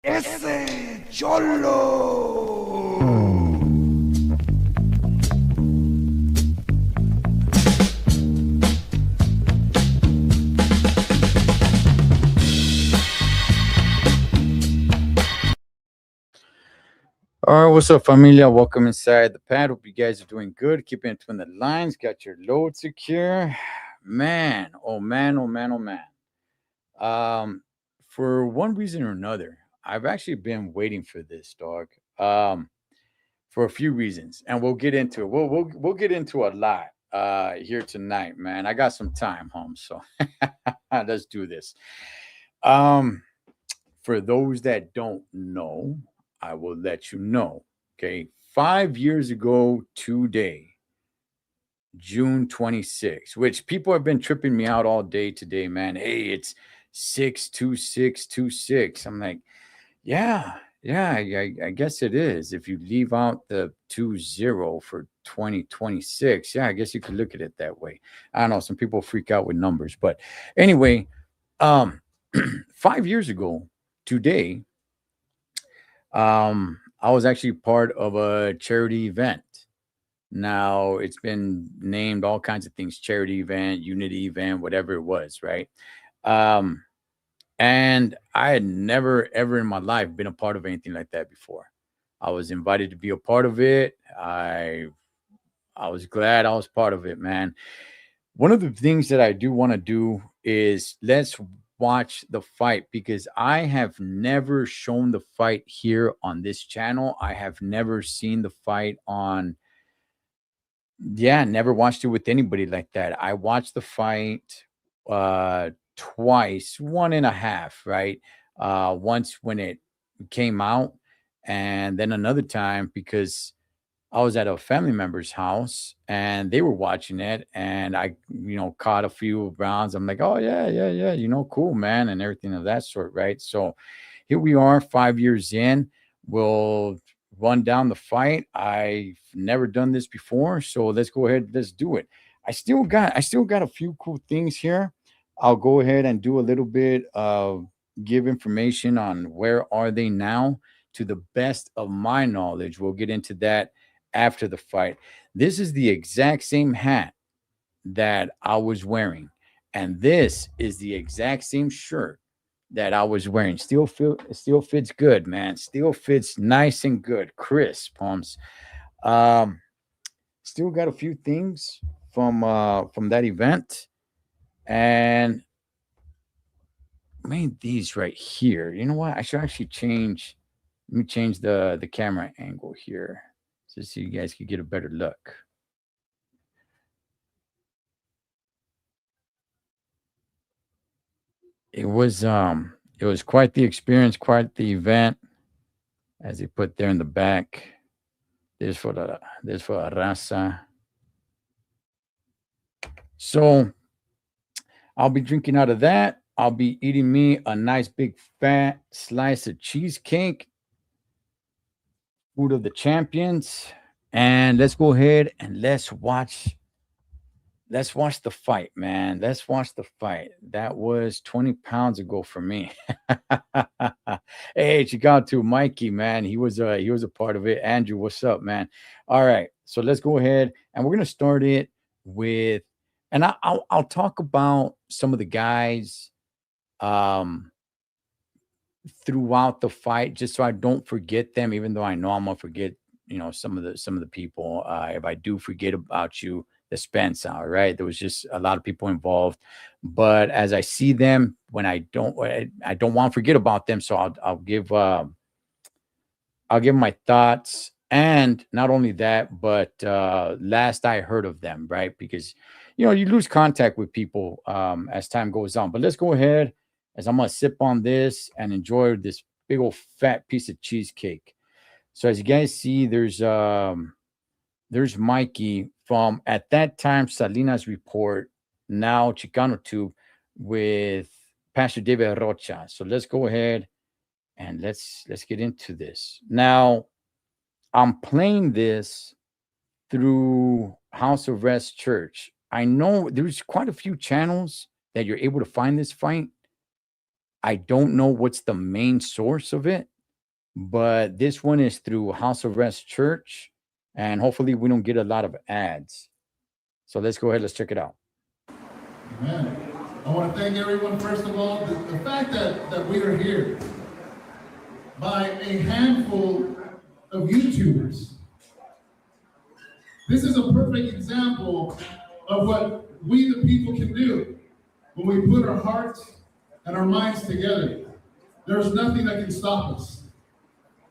ese cholo. All right, what's up, familia? Welcome inside the pad. Hope you guys are doing good. Keeping it between the lines. Got your load secure. Man, oh man, oh man, oh man. Um, for one reason or another, I've actually been waiting for this, dog. For a few reasons, and we'll get into it. We'll get into a lot here tonight, man. I got some time, home, so let's do this. Um, for those that don't know, I will let you know. Okay. 5 years ago today, June 26th, which people have been tripping me out all day today, man. Hey, it's 62626. I'm like, yeah, I guess it is. If you leave out the 20 for 2026, yeah, I guess you could look at it that way. I don't know. Some people freak out with numbers, but anyway, um, 5 years ago today, I was actually part of a charity event. Now it's been named all kinds of things: charity event, unity event, whatever it was, right? Um, and I had never ever in my life been a part of anything like that before. I was invited to be a part of it. I was glad I was part of it, man. One of the things that I do want to do is let's watch the fight because I have never shown the fight here on this channel. I have never seen the fight on, yeah, never watched it with anybody like that. I watched the fight twice, one and a half, right? Once when it came out, and then another time because I was at a family member's house and they were watching it, and I, caught a few rounds. I'm like, oh yeah, yeah, yeah, cool, man, and everything of that sort, right? So here we are, 5 years in. We'll run down the fight. I've never done this before, so let's go ahead, let's do it. I still got a few cool things here. I'll go ahead and do a little bit of give information on where are they now to the best of my knowledge. We'll get into that after the fight. This is the exact same hat that I was wearing, and this is the exact same shirt that I was wearing. Still fits good, man. Still fits nice and good, crisp, Pumps. Um, Still got a few things from that event, and made these right here. You know what? I should actually change. Let me change the camera angle here, so you guys could get a better look. It was quite the experience, quite the event, as they put there in the back. This for Raza. So I'll be drinking out of that. I'll be eating me a nice big fat slice of cheesecake, food of the champions. And let's go ahead and let's watch the fight, man. Let's watch the fight. That was 20 pounds ago for me. Hey, Chicago to Mikey, man. He was a part of it. Andrew, what's up, man? All right. So let's go ahead and we're gonna start it with, and I'll talk about some of the guys um throughout the fight, just so I don't forget them, even though I know I'm gonna forget, some of the people. If I do forget about you, the Spence hour, right? There was just a lot of people involved. But as I see them, when I don't want to forget about them. So I'll give my thoughts. And not only that, but last I heard of them, right? Because you lose contact with people as time goes on. But let's go ahead, as I'm gonna sip on this and enjoy this big old fat piece of cheesecake. So as you guys see, there's Mikey from, at that time, Salinas Report, now Chicano Tube, with Pastor David Rocha. So let's go ahead and let's get into this. Now, I'm playing this through House of Rest Church. I know there's quite a few channels that you're able to find this fight. I don't know what's the main source of it, but this one is through House of Rest Church, and hopefully we don't get a lot of ads. So let's go ahead, let's check it out. Amen. I want to thank everyone, first of all, the fact that we are here by a handful of YouTubers. This is a perfect example of what we the people can do when we put our hearts and our minds together. There's nothing that can stop us.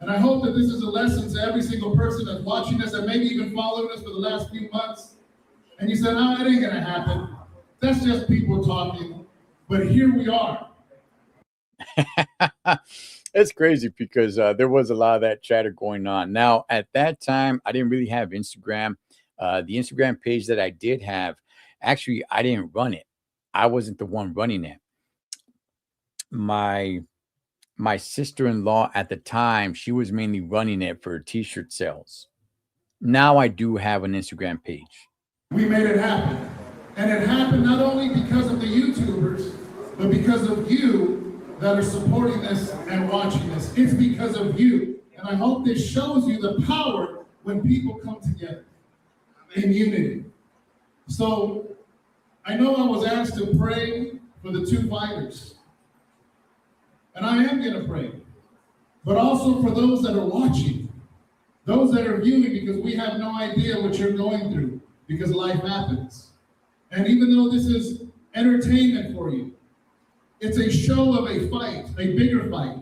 And I hope that this is a lesson to every single person that's watching us and maybe even following us for the last few months. And you said, no, it ain't gonna happen. That's just people talking. But here we are. It's crazy because there was a lot of that chatter going on. Now, at that time, I didn't really have Instagram. The Instagram page that I did have, actually, I didn't run it. I wasn't the one running it. My sister-in-law at the time, she was mainly running it for t-shirt sales. Now I do have an Instagram page. We made it happen. And it happened not only because of the YouTubers, but because of you that are supporting this and watching this. It's because of you. And I hope this shows you the power when people come together in unity. So I know I was asked to pray for the two fighters. And I am going to pray. But also for those that are watching, those that are viewing, because we have no idea what you're going through, because life happens. And even though this is entertainment for you, it's a show of a fight, a bigger fight.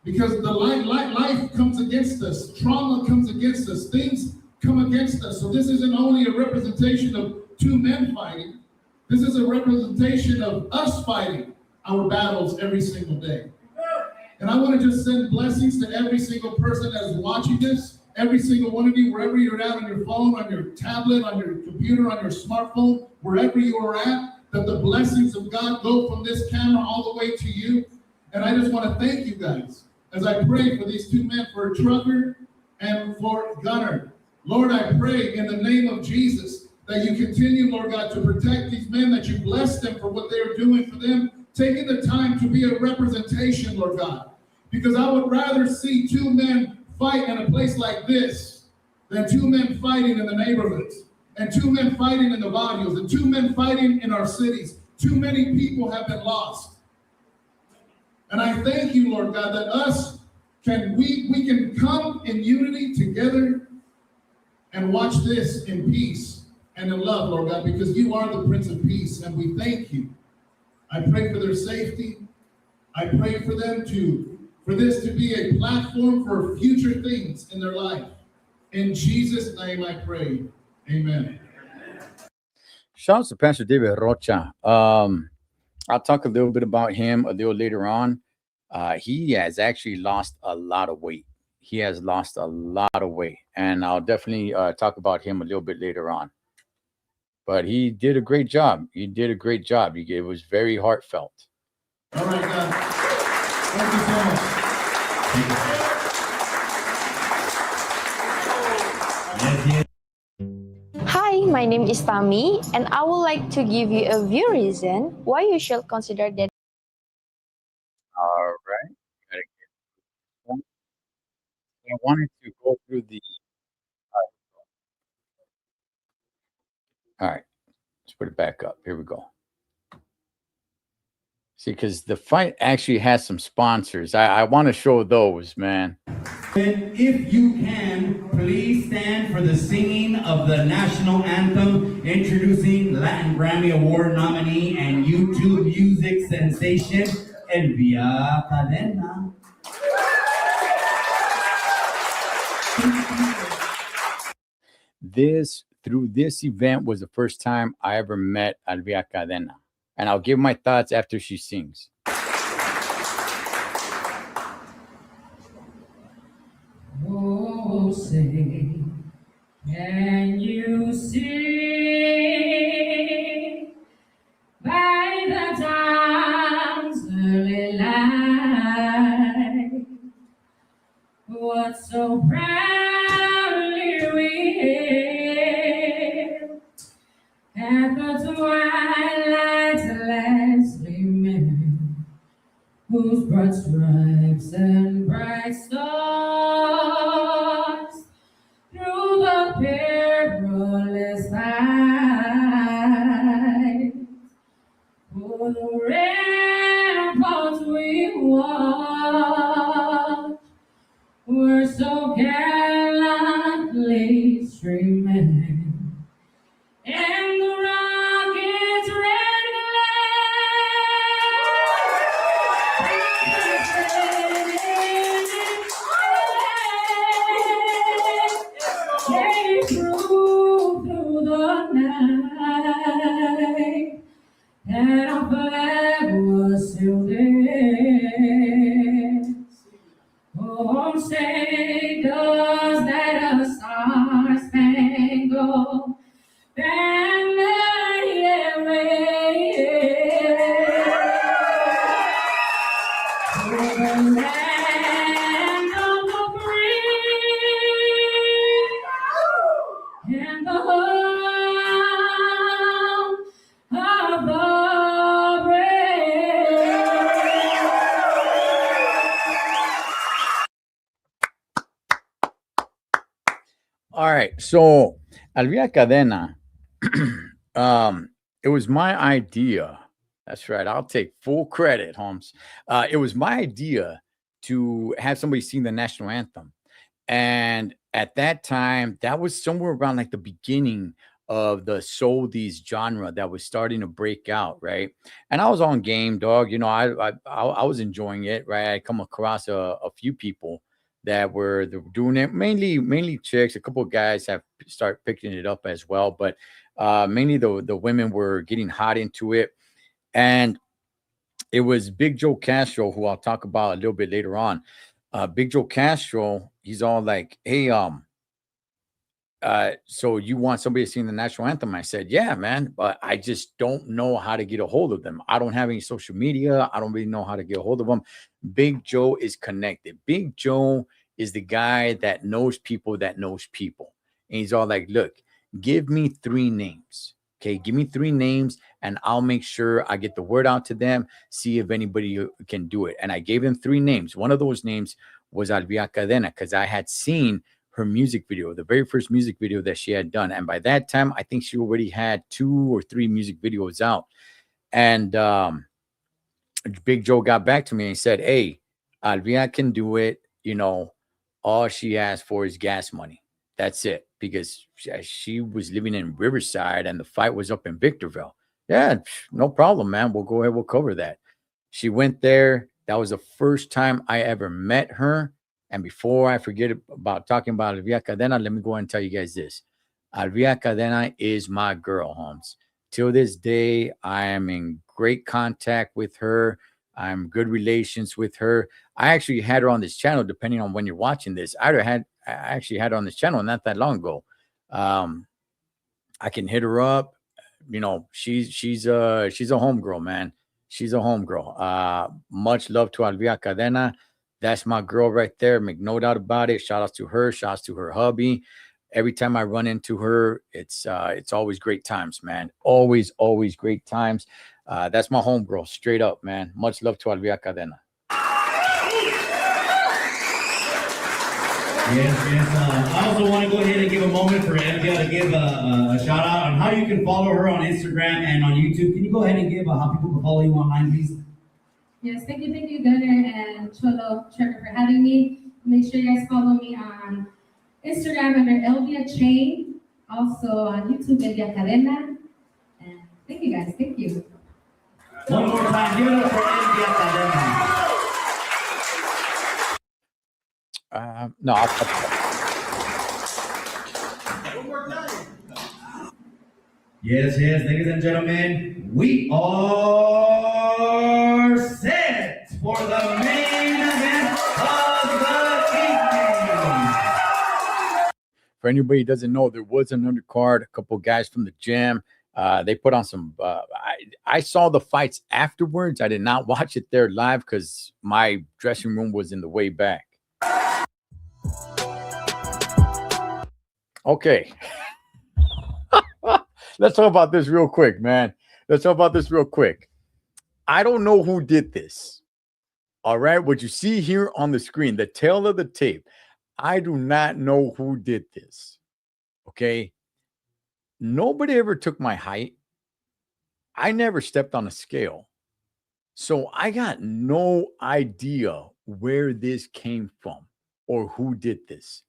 Because the life comes against us, trauma comes against us, things come against us. So this isn't only a representation of two men fighting, this is a representation of us fighting our battles every single day. And I want to just send blessings to every single person that is watching this every single one of you, wherever you're at, on your phone, on your tablet, on your computer, on your smartphone, wherever you are at, that the blessings of God go from this camera all the way to you. And I just want to thank you guys as I pray for these two men, for Trucker and for Gunner. Lord, I pray in the name of Jesus that you continue, Lord God, to protect these men, that you bless them for what they are doing for them, taking the time to be a representation, Lord God. Because I would rather see two men fight in a place like this than two men fighting in the neighborhoods, and two men fighting in the barrios, and two men fighting in our cities. Too many people have been lost. And I thank you, Lord God, that we can come in unity together and watch this in peace and in love, Lord God, because you are the Prince of Peace, and we thank you. I pray for their safety. I pray for them for this to be a platform for future things in their life. In Jesus' name I pray. Amen. Shout out to Pastor David Rocha. I'll talk a little bit about him a little later on. He has actually lost a lot of weight. He has lost a lot of weight. And I'll definitely talk about him a little bit later on. But he did a great job. He did a great job. It was very heartfelt. All right, God. Thank you so much. Hi, my name is Tami, and I would like to give you a few reasons why you should consider that. All right. I wanted to go through the. All right. Let's put it back up. Here we go. See, because the fight actually has some sponsors. I want to show those, man. If you can, please stand for the singing of the national anthem, introducing Latin Grammy Award nominee and YouTube music sensation, Elvia Cadena. Through this event was the first time I ever met Elvia Cadena. And I'll give my thoughts after she sings. Oh, say, can you see by the dawn's early light what so proudly we hailed at the twilight's last gleaming, whose broad stripes and bright stars through the perilous fight, for the ramparts we watched were so gallantly streaming, and the rocket's red glare came through the night, and our flag was still there. Oh, say, does that a star-spangled banner yet wave over the land of the free and the home of the brave? All right. So Elvia Cadena, it was my idea. That's right. I'll take full credit, Holmes. It was my idea to have somebody sing the national anthem. And at that time, that was somewhere around like the beginning of the souldies genre that was starting to break out, right? And I was on game, dog. You know, I was enjoying it, right? I come across a few people that were doing it, mainly chicks. A couple of guys have started picking it up as well, but mainly the women were getting hot into it. And it was Big Joe Castro, who I'll talk about a little bit later on. Big Joe Castro, he's all like, hey, so you want somebody to sing the national anthem? I said, yeah, man, but I just don't know how to get a hold of them. I don't have any social media. I don't really know how to get a hold of them. Big Joe is connected. Big Joe is the guy that knows people that knows people. And he's all like, look, give me 3 names. Okay, give me 3 names and I'll make sure I get the word out to them, see if anybody can do it. And I gave him 3 names. One of those names was Alvia Cadena, because I had seen her music video, the very first music video that she had done. And by that time, I think she already had 2 or 3 music videos out. And Big Joe got back to me and said, hey, Alvia can do it. You know, all she asked for is gas money. That's it, because she was living in Riverside and the fight was up in Victorville. Yeah, no problem, man. We'll go ahead. We'll cover that. She went there. That was the first time I ever met her. And before I forget about talking about Alvia Cadena, let me go ahead and tell you guys this. Alvia Cadena is my girl, Holmes. Till this day, I am in great contact with her. I'm good relations with her. I actually had her on this channel, depending on when you're watching this. I actually had her on this channel not that long ago. I can hit her up. You know, she's a homegirl, man. She's a homegirl. Much love to Alvia Cadena. That's my girl right there. Make no doubt about it. Shout out to her. Shout out to her hubby. Every time I run into her, it's always great times, man. Always great times. That's my homegirl, straight up, man. Much love to Alvia Cadena. Yes. I also want to go ahead and give a moment for Alvia to give a shout out on how you can follow her on Instagram and on YouTube. Can you go ahead and give how people can follow you online, please? Yes, thank you, Gunner and Cholo Trevor for having me. Make sure you guys follow me on Instagram under Elvia Chain, also on YouTube, Elvia Cadena. And thank you guys, thank you. One more time, give it up for Elvia Cadena. No, One more time. Yes, ladies and gentlemen, we are set for the main event of the evening. For anybody who doesn't know, there was an undercard, a couple of guys from the gym. They put on some, I saw the fights afterwards. I did not watch it there live because my dressing room was in the way back. Okay. Let's talk about this real quick, man. Let's talk about this real quick. I don't know who did this. All right. What you see here on the screen, the tail of the tape, I do not know who did this. Okay. Nobody ever took my height. I never stepped on a scale. So I got no idea where this came from or who did this.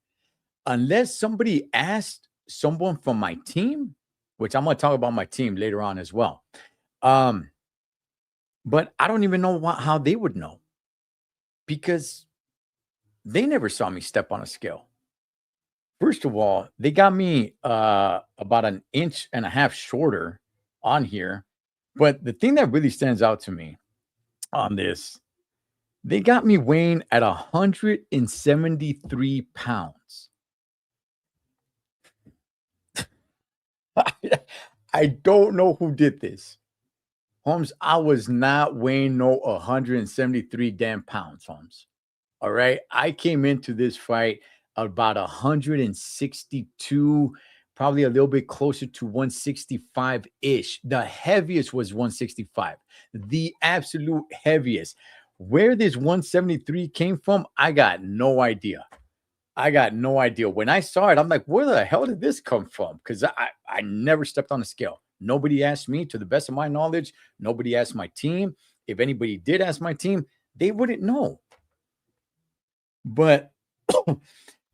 Unless somebody asked someone from my team, which I'm going to talk about my team later on as well. But I don't even know how they would know, because they never saw me step on a scale. First of all, they got me about 1.5 inches shorter on here. But the thing that really stands out to me on this, they got me weighing at 173 pounds. I don't know who did this. Holmes, I was not weighing no 173 damn pounds, Holmes. All right. I came into this fight about 162, probably a little bit closer to 165-ish. The heaviest was 165. The absolute heaviest. Where this 173 came from, I got no idea. When I saw it, I'm like, where the hell did this come from? Because I never stepped on a scale. Nobody asked me, to the best of my knowledge. Nobody asked my team. If anybody did ask my team, they wouldn't know. But,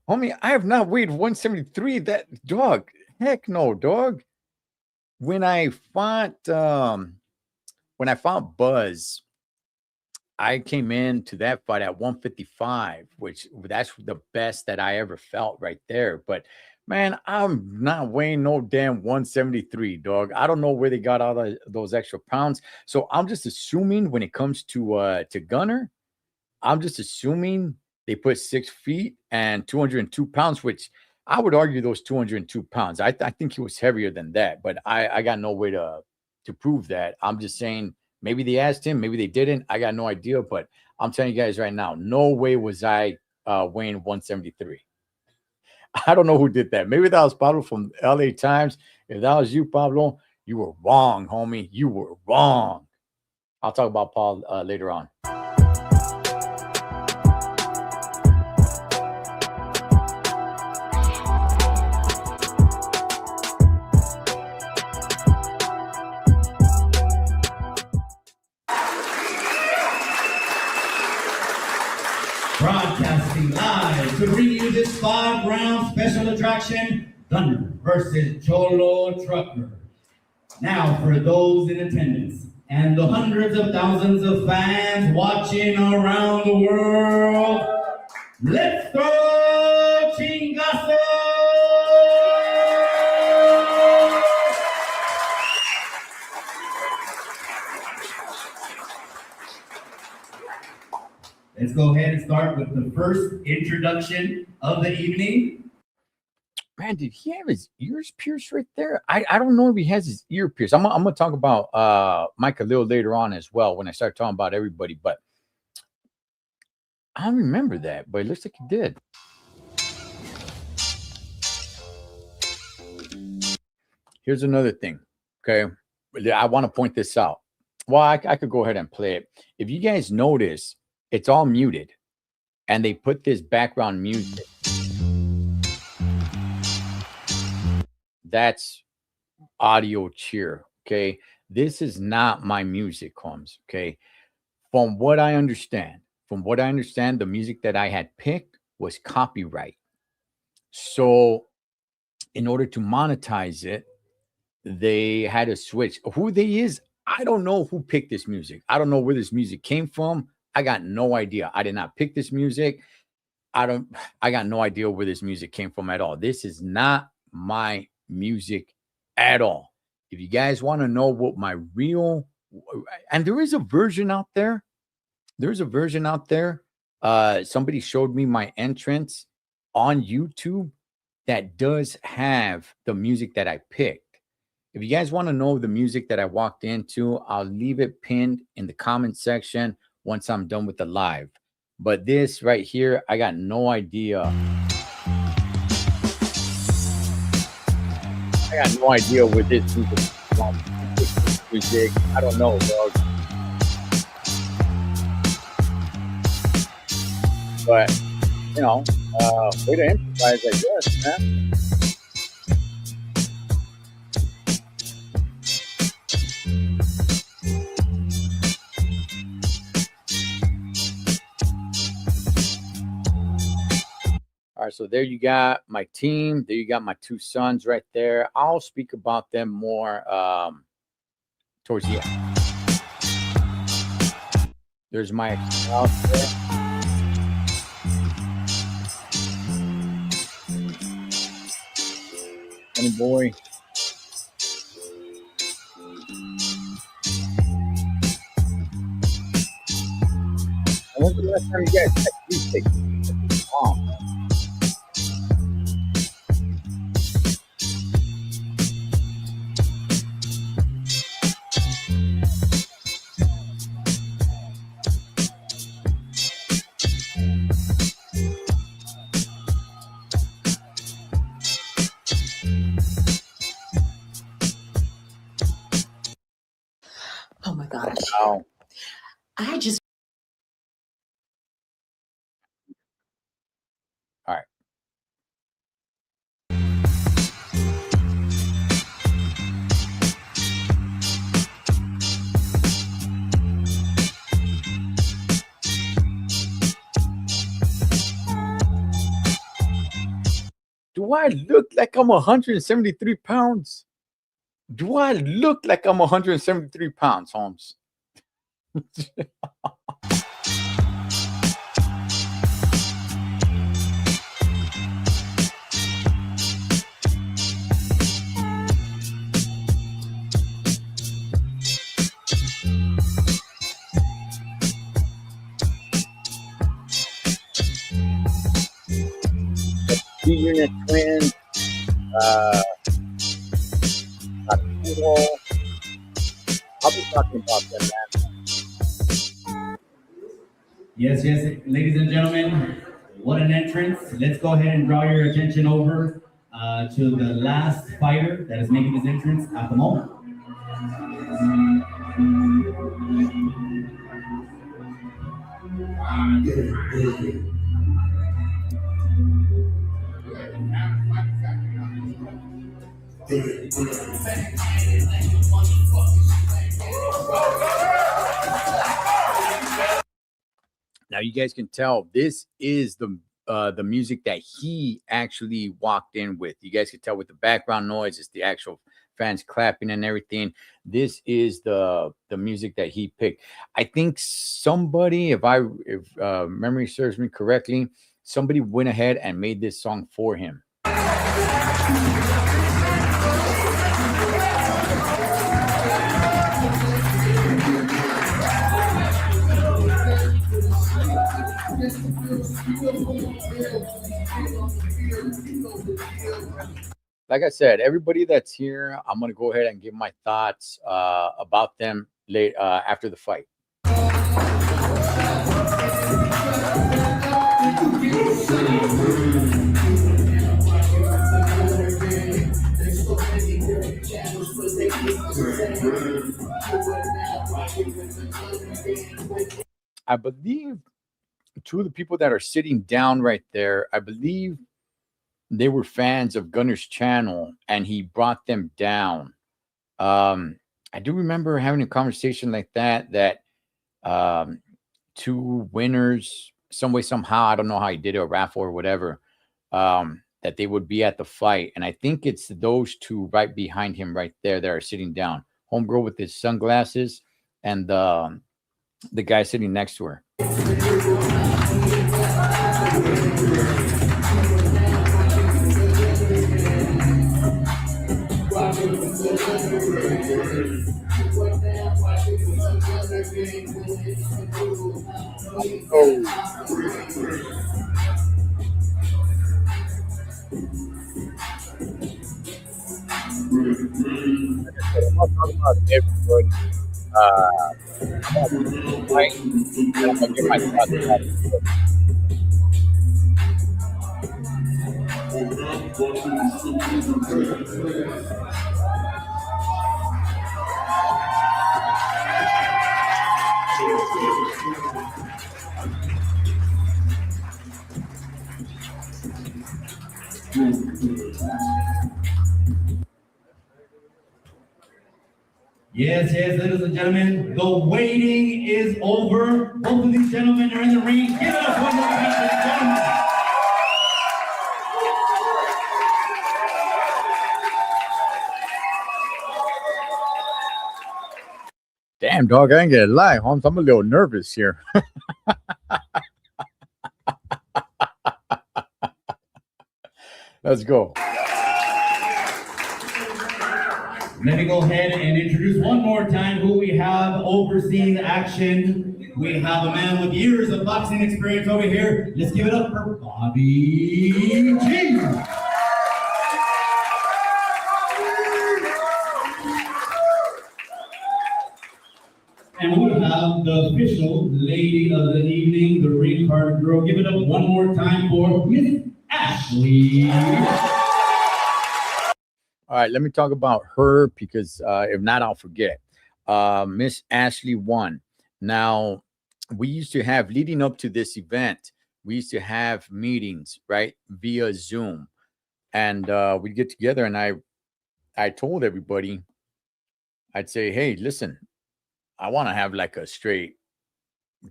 homie, I have not weighed 173. That dog, heck no, dog. When I fought Buzz, I came into that fight at 155, which that's the best that I ever felt right there. But man, I'm not weighing no damn 173, dog. I don't know where they got all those extra pounds. So I'm just assuming when it comes to Gunner, I'm just assuming they put 6 feet and 202 pounds, which, I would argue those 202 pounds. I think he was heavier than that, but I got no way to prove that. I'm just saying maybe they asked him, maybe they didn't. I got no idea, but I'm telling you guys right now, no way was I weighing 173. I don't know who did that. Maybe that was Pablo from LA Times. If that was you, Pablo, you were wrong, homie. You were wrong. I'll talk about Paul later on. Broadcasting live to bring you this 5-round special attraction, Thunder versus Cholo Trucker. Now, for those in attendance and the hundreds of thousands of fans watching around the world, let's throw chingazo! Let's go ahead and start with the first introduction of the evening. Man, did he have his ears pierced right there? I don't know if he has his ear pierced. I'm gonna talk about Mike a little later on as well when I start talking about everybody, but I don't remember that, but it looks like he did. Here's another thing, okay? I want to point this out. Well, I could go ahead and play it. If you guys notice, it's all muted, and they put this background music. That's audio cheer, okay? This is not my music, Holmes, okay? From what I understand, the music that I had picked was copyright. So in order to monetize it, they had to switch. Who they is, I don't know who picked this music. I don't know where this music came from. I got no idea. I did not pick this music. I got no idea where this music came from at all. This is not my music at all. If you guys want to know what my real, and there is a version out there. Somebody showed me my entrance on YouTube that does have the music that I picked. If you guys want to know the music that I walked into, I'll leave it pinned in the comment section once I'm done with the live. But this right here, I got no idea. I got no idea where this music. I don't know, dog. But you know, way to improvise, I guess, man. All right, so there you got my team. There you got my two sons right there. I'll speak about them more towards the end. There's my account there. Funny boy. And when's the last time you guys had these things? Oh my gosh. Wow. I just All right. Do I look like I'm 173 pounds? Do I look like I'm 173 pounds, Holmes? Unit Twins, Arturo. I'll be talking about them, man. Yes, ladies and gentlemen, what an entrance. Let's go ahead and draw your attention over to the last fighter that is making his entrance at the moment. Now you guys can tell this is the music that he actually walked in with. You guys can tell with the background noise, it's the actual fans clapping and everything. This is the music that he picked. I think somebody, if memory serves me correctly, somebody went ahead and made this song for him. Like I said, everybody that's here, I'm gonna go ahead and give my thoughts about them late after the fight. I believe two of the people that are sitting down right there, I believe they were fans of Gunner's channel and he brought them down. I do remember having a conversation like that two winners, some way, somehow, I don't know how he did it, a raffle or whatever, that they would be at the fight. And I think it's those two right behind him right there that are sitting down. Homegirl with his sunglasses and the guy sitting next to her. I'll talk about everybody. Right? And I'm gonna get my thoughts about it. Yes, ladies and gentlemen, the waiting is over. Both of these gentlemen are in the ring. Give it up one more time, ladies and gentlemen. Damn, dog, I ain't gonna lie, Holmes. I'm a little nervous here. Let's go. Let me go ahead and introduce one more time who we have overseeing the action. We have a man with years of boxing experience over here. Let's give it up for Bobby G. And we have the official lady of the evening, the ring card girl. Give it up one more time for Miss Ashley. All right, let me talk about her because if not, I'll forget. Miss Ashley won. Now, we used to have, leading up to this event, we used to have meetings, right, via Zoom. And we'd get together and I told everybody, I'd say, hey, listen, I want to have like a straight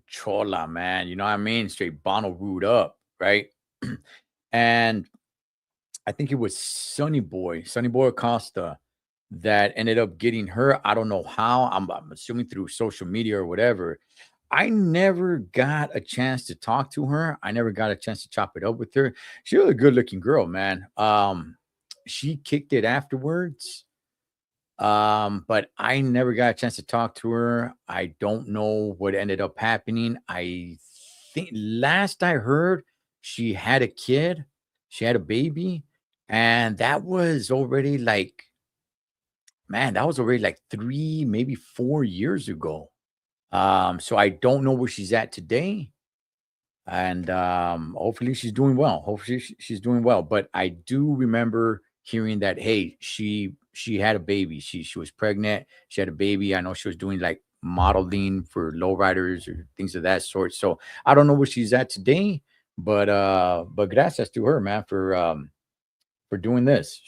chola, man. You know what I mean? Straight Bono root up, right? And I think it was Sonny Boy Acosta that ended up getting her. I don't know how. I'm assuming through social media or whatever. I never got a chance to talk to her. I never got a chance to chop it up with her. She was a good-looking girl, man. She kicked it afterwards. But I never got a chance to talk to her. I don't know what ended up happening. I think last I heard, she had a kid. She had a baby, and that was already like, man, that was already like 3, maybe 4 years ago. So I don't know where she's at today. And hopefully she's doing well. Hopefully she's doing well. But I do remember hearing that, hey, she had a baby. She was pregnant. She had a baby. I know she was doing like modeling for lowriders or things of that sort. So I don't know where she's at today, but gracias to her, man, for doing this.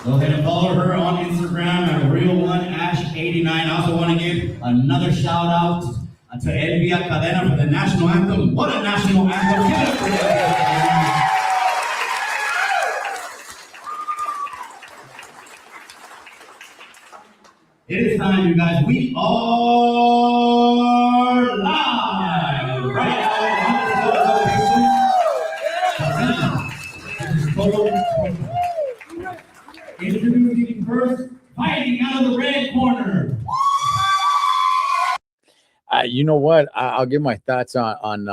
Go ahead and follow her on Instagram at real1ash89. I also want to give another shout out to Elvia Cadena for the national anthem. What a national anthem! Give it up for Elvia Cadena. It is time, you guys. We are live right now. Introducing first, fighting out of the red corner. You know what? I'll give my thoughts on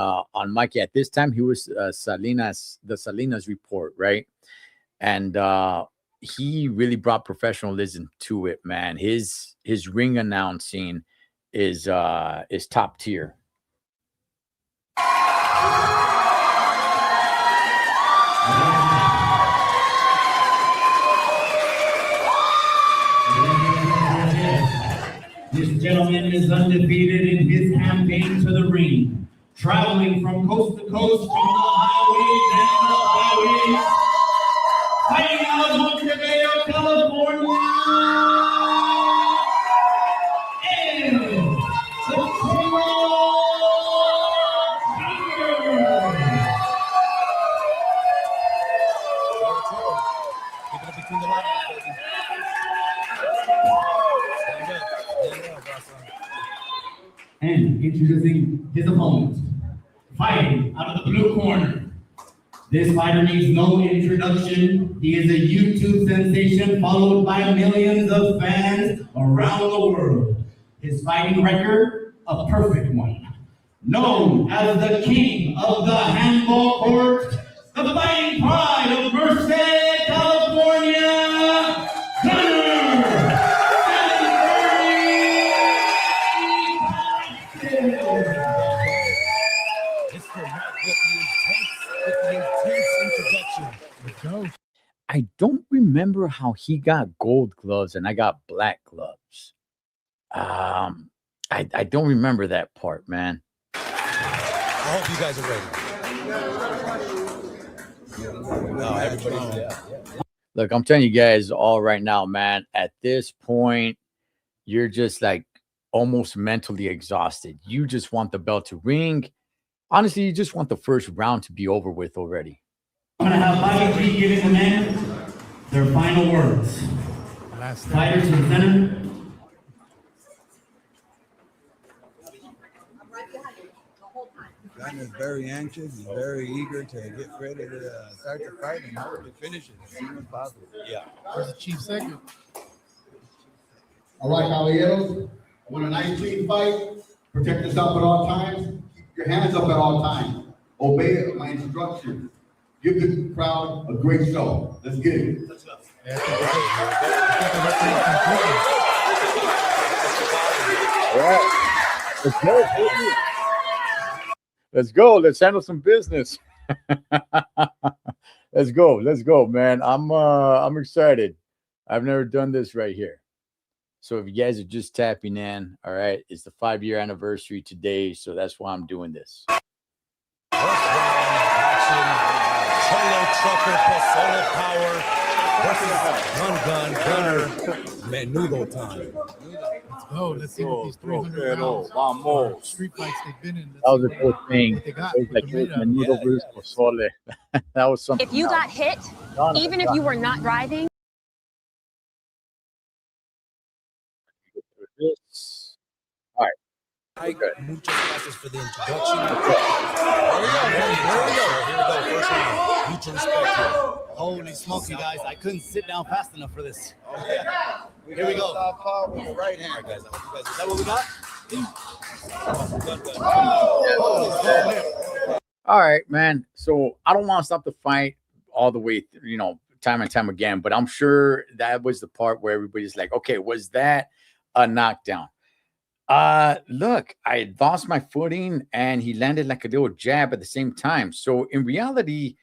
Mikey. At this time, he was the Salinas report, right? And he really brought professionalism to it, man. His ring announcing is top tier. This gentleman is undefeated in his campaign to the ring, traveling from coast to coast, from the highways and the byways, fighting out of Montevideo, California, is the And introducing his opponent, fighting out of the blue corner. This fighter needs no introduction. He is a YouTube sensation followed by millions of fans around the world. His fighting record, a perfect one. Known as the king of the handball court, the fighting pride of Merced, California, Gunner! I don't remember how he got gold gloves and I got black gloves. I don't remember that part, man. I hope you guys are ready. No, everybody's Look, I'm telling you guys all right now, man. At this point, you're just like almost mentally exhausted. You just want the bell to ring. Honestly, you just want the first round to be over with already. I'm going to have Bobby G giving the men their final words. Fighters to the center. Gunner is very anxious. He's very eager to get ready to start the fight and hopefully finish it as soon as possible. Yeah. Where's the chief segment? All right, caballeros. Want a nice clean fight? Protect yourself at all times. Keep your hands up at all times. Obey my instructions. Give the crowd a great show. Let's get it. All right. Let's go. Let's go. Let's handle some business. Let's go. Let's go, man. I'm excited. I've never done this right here. So if you guys are just tapping in, all right, it's the 5-year anniversary today, so that's why I'm doing this. Cholo Trucker plus Solo Power versus Gunner. Menudo time. Let's go. Let's see what these 300 rounds, street fights they've been in. That was a cool thing. It was like Menudo versus Pozole. That was something. If you got hit, even if you were not driving. All right. Muchas gracias for the introduction. Here we go. First round. Mutual respect here. Holy smoky, guys. I couldn't sit down fast enough for this. Here we go. Right hand, guys. Is that what we got? Yeah. All right, man. So I don't want to stop the fight all the way, time and time again, but I'm sure that was the part where everybody's like, okay, was that a knockdown? Look, I lost my footing and he landed like a little jab at the same time. So in reality,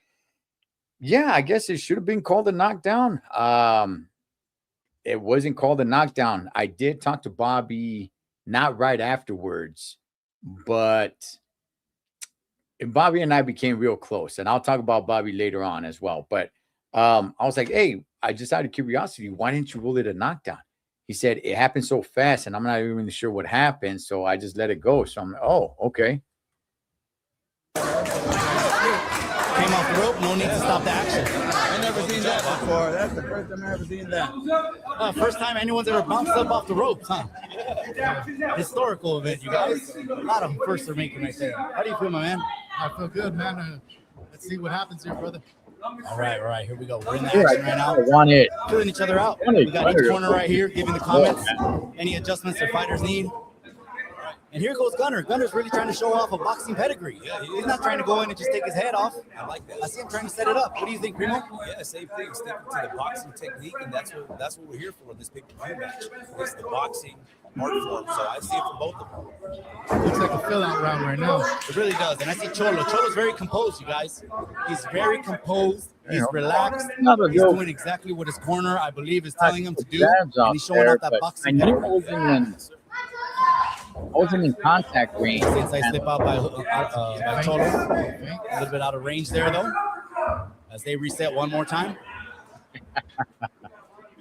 yeah, I guess it should have been called a knockdown. It wasn't called a knockdown. I did talk to Bobby not right afterwards, but Bobby and I became real close, and I'll talk about Bobby later on as well. But I was like, hey, I just out of curiosity, why didn't you rule it a knockdown? He said it happened so fast, and I'm not even sure what happened, so I just let it go. So I'm like, oh, okay. Came off the rope, no need to stop the action. I never seen that before. That's the first time I ever seen that. First time anyone's ever bounced up off the ropes, huh? Historical event, you guys. A lot of firsts are making right there. How do you feel, my man? I feel good, man. Let's see what happens here, brother. All right, here we go. We're in the action right now. I want it. Filling each other out. We got each corner right here, giving the comments, any adjustments their fighters need. And here goes Gunner. Gunner's really trying to show off a boxing pedigree. Yeah, he's not trying to go in and just take his head off. I like that. I see him trying to set it up. What do you think, Primo? Yeah, same thing. Sticking to the boxing technique, and that's what we're here for in this pay-per-view match. It's the boxing art form. So I see it for both of them. Looks like a fill-out round right now. It really does. And I see Cholo. Cholo's very composed, you guys. He's very composed. He's relaxed. He's doing exactly what his corner, I believe, is telling him to do. And he's showing out that boxing pedigree. I wasn't in contact range. Since I slip out by Cholo. A little bit out of range there, though. As they reset one more time.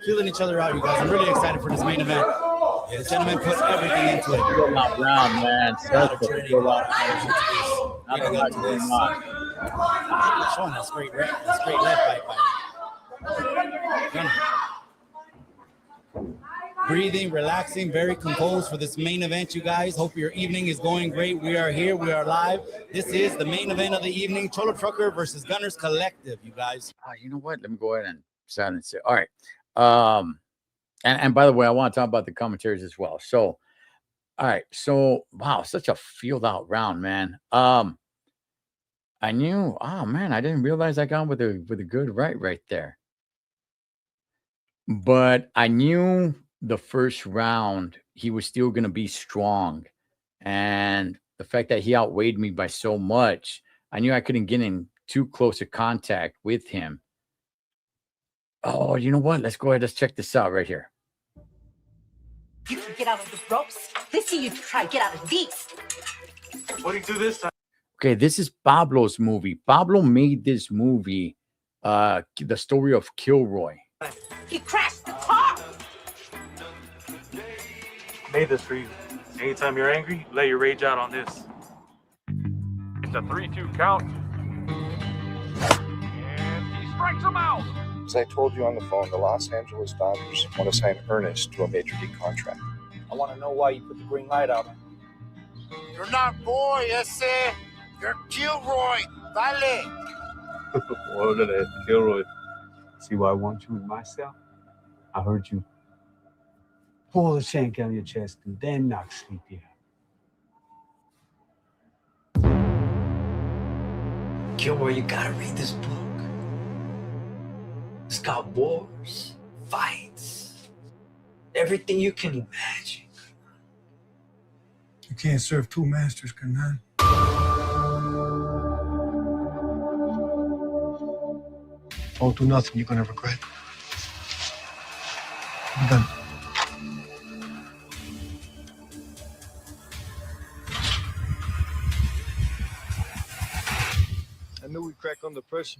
Feeling each other out, you guys. I'm really excited for this main event. The gentleman put everything into it. Still not round, man. Showing that straight left by Gunner. Breathing, relaxing, very composed for this main event, you guys. Hope your evening is going great. We are here. We are live. This is the main event of the evening. Cholo Trucker versus Gunners Collective, you guys. You know what? Let me go ahead and silence it. All right. And by the way, I want to talk about the commentaries as well. So, all right. So, wow, such a field out round, man. I knew, I didn't realize I got with a good right there. But I knew the first round he was still going to be strong. And the fact that he outweighed me by so much, I knew I couldn't get in too close a contact with him. Oh, you know what? Let's go ahead. Let's check this out right here. You can get out of the ropes. Let's see you try to get out of these. What do you do this time? Okay, this is Pablo's movie. Pablo made this movie, the story of Kilroy. He crashed the car. Made this for you. Anytime you're angry, let your rage out on this. It's a 3-2 count. And he strikes him out. As I told you on the phone, the Los Angeles Dodgers want to sign Ernest to a major league contract. I want to know why you put the green light out. You're not boy, ese. You're Kilroy. Dale. Órale, Kilroy. See why I want you in my cell? I heard you pull the shank out of your chest and then knock sleepy out. Kilroy, you gotta read this book. It's got wars, fights, everything you can imagine. You can't serve two masters, Kanan. Don't do nothing you're gonna regret. I'm done. I knew we'd crack under pressure.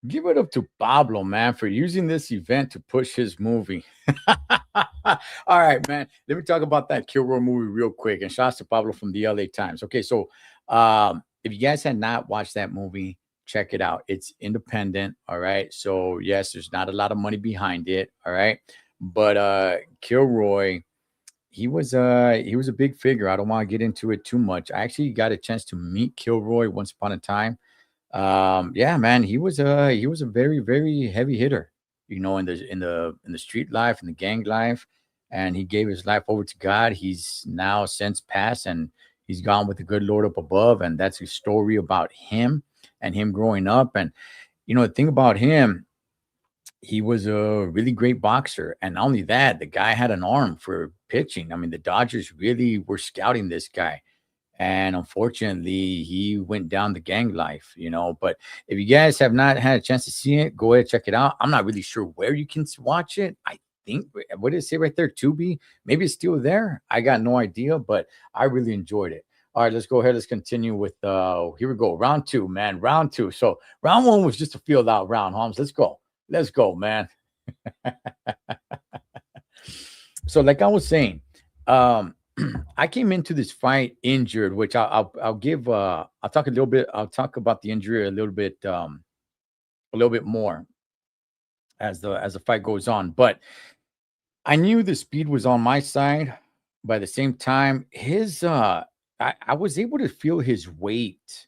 Give it up to Pablo, man, for using this event to push his movie. All right, man. Let me talk about that Kilroy movie real quick. And shouts to Pablo from the LA Times. Okay, so if you guys had not watched that movie, check it out. It's independent. All right. So yes, there's not a lot of money behind it. All right. But Kilroy, he was a big figure. I don't want to get into it too much. I actually got a chance to meet Kilroy once upon a time. Yeah, man, he was a very, very heavy hitter, in the street life and the gang life. and he gave his life over to God. He's now since passed, and he's gone with the good Lord up above. And that's a story about him and him growing up. And, the thing about him, he was a really great boxer. And not only that, the guy had an arm for pitching. I mean, the Dodgers really were scouting this guy. And unfortunately, he went down the gang life, But if you guys have not had a chance to see it, go ahead, check it out. I'm not really sure where you can watch it. I think, what did it say right there? Tubi? Maybe it's still there. I got no idea, but I really enjoyed it. All right, let's go ahead. Let's continue with, here we go. Round 2, man. Round 2. So round 1 was just a field out round, Holmes. Let's go. Let's go, man. So like I was saying, I came into this fight injured, which I'll talk a little bit. I'll talk about the injury a little bit more as the fight goes on. But I knew the speed was on my side. By the same time, I was able to feel his weight.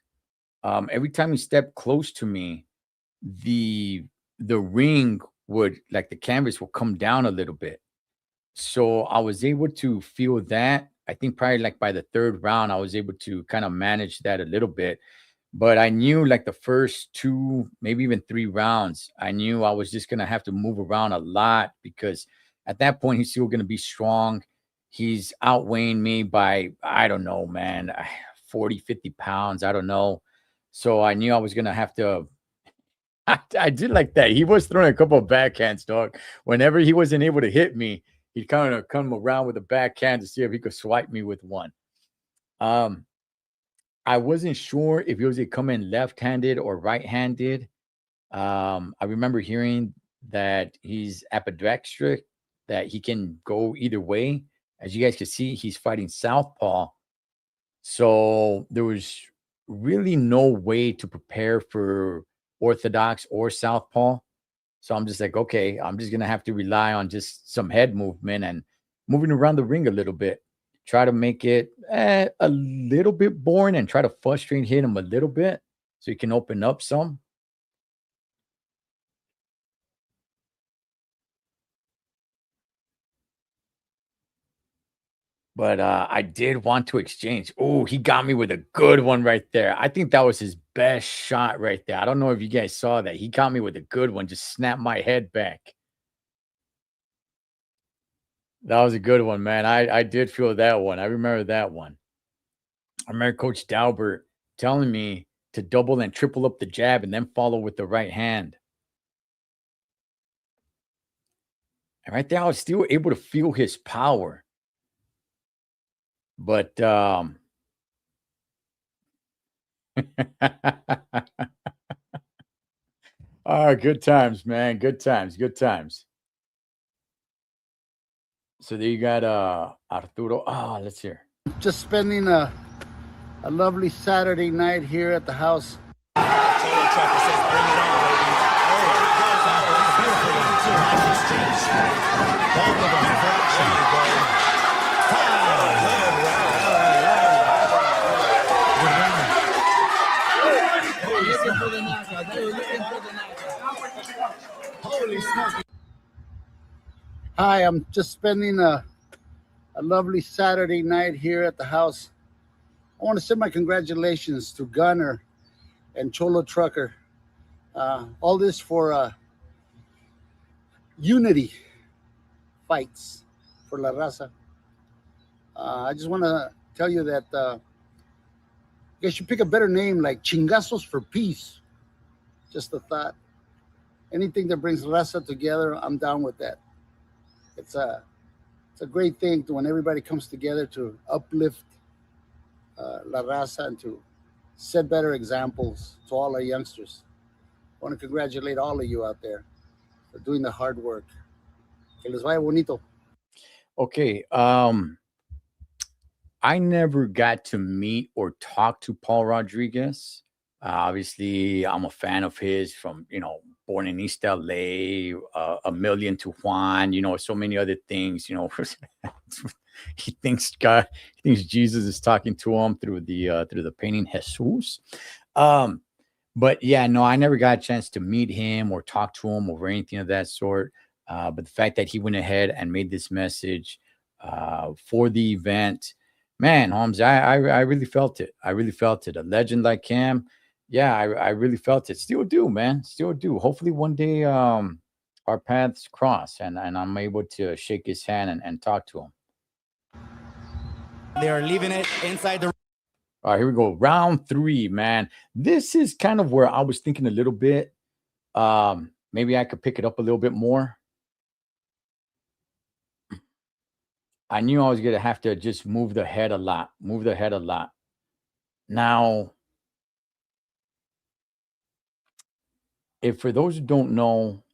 Every time he stepped close to me, the ring would, like the canvas will come down a little bit. So I was able to feel that. I think probably like by the 3rd round, I was able to kind of manage that a little bit. But I knew like the first 2, maybe even 3 rounds, I knew I was just going to have to move around a lot, because at that point, he's still going to be strong. He's outweighing me by, I don't know, man, 40, 50 pounds. I don't know. So I knew I was going to have to. I did like that. He was throwing a couple of backhands, dog. Whenever he wasn't able to hit me, he'd kind of come around with a backhand to see if he could swipe me with one. I wasn't sure if he was coming left-handed or right-handed. I remember hearing that he's ambidextrous, that he can go either way. As you guys can see, he's fighting southpaw. So there was really no way to prepare for orthodox or southpaw. So I'm just like, okay, I'm just going to have to rely on just some head movement and moving around the ring a little bit. Try to make it a little bit boring and try to frustrate hit him a little bit so he can open up some. But I did want to exchange. Oh, he got me with a good one right there. I think that was his best shot right there. I don't know if you guys saw that. He got me with a good one. Just snapped my head back. That was a good one, man. I did feel that one. I remember that one. I remember Coach Daubert telling me to double and triple up the jab and then follow with the right hand. And right there, I was still able to feel his power. But good times, man. Good times. So there you got Arturo. Let's hear. Just spending a lovely Saturday night here at the house. Hi, I'm just spending a lovely Saturday night here at the house. I want to send my congratulations to Gunner and Cholo Trucker. All this for unity fights for La Raza. I just want to tell you that you guys should pick a better name, like Chingazos for Peace. Just a thought. Anything that brings Raza together, I'm down with that. It's a great thing when everybody comes together to uplift La Raza and to set better examples to all our youngsters. I want to congratulate all of you out there for doing the hard work. Que les vaya bonito. Okay. I never got to meet or talk to Paul Rodriguez. Obviously, I'm a fan of his from, born in East LA, A Million to Juan, so many other things, he thinks Jesus is talking to him through the painting Jesus. But yeah, no, I never got a chance to meet him or talk to him or anything of that sort. But the fact that he went ahead and made this message for the event, man, Holmes, I really felt it. I really felt it. A legend like him, yeah, I really felt it. Still do, man. Still do. Hopefully one day our paths cross and I'm able to shake his hand and talk to him. They are leaving it inside the. All right, here we go. Round 3, man. This is kind of where I was thinking a little bit. Maybe I could pick it up a little bit more. I knew I was going to have to just move the head a lot. Now, if for those who don't know,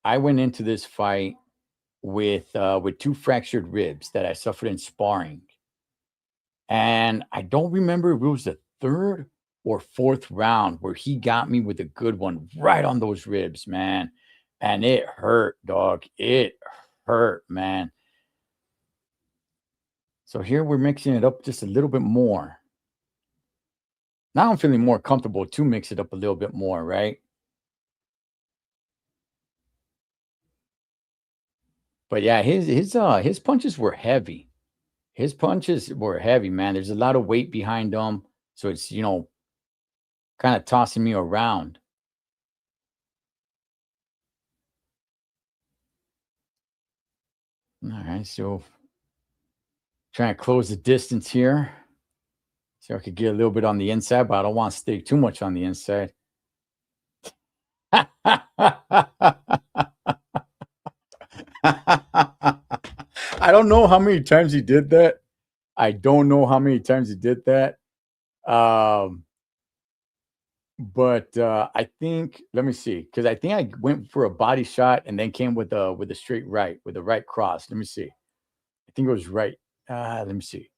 I went into this fight with 2 fractured ribs that I suffered in sparring. And I don't remember if it was the 3rd or 4th round where he got me with a good one right on those ribs, man. And it hurt, dog. It hurt, man. So here we're mixing it up just a little bit more. Now I'm feeling more comfortable to mix it up a little bit more, right? But yeah, his punches were heavy. His punches were heavy, man. There's a lot of weight behind them. So it's, kind of tossing me around. All right, so trying to close the distance here. So I could get a little bit on the inside, but I don't want to stay too much on the inside. I don't know how many times he did that. But I think, let me see, because I think I went for a body shot and then came with a straight right, with a right cross. Let me see. I think it was right. Let me see.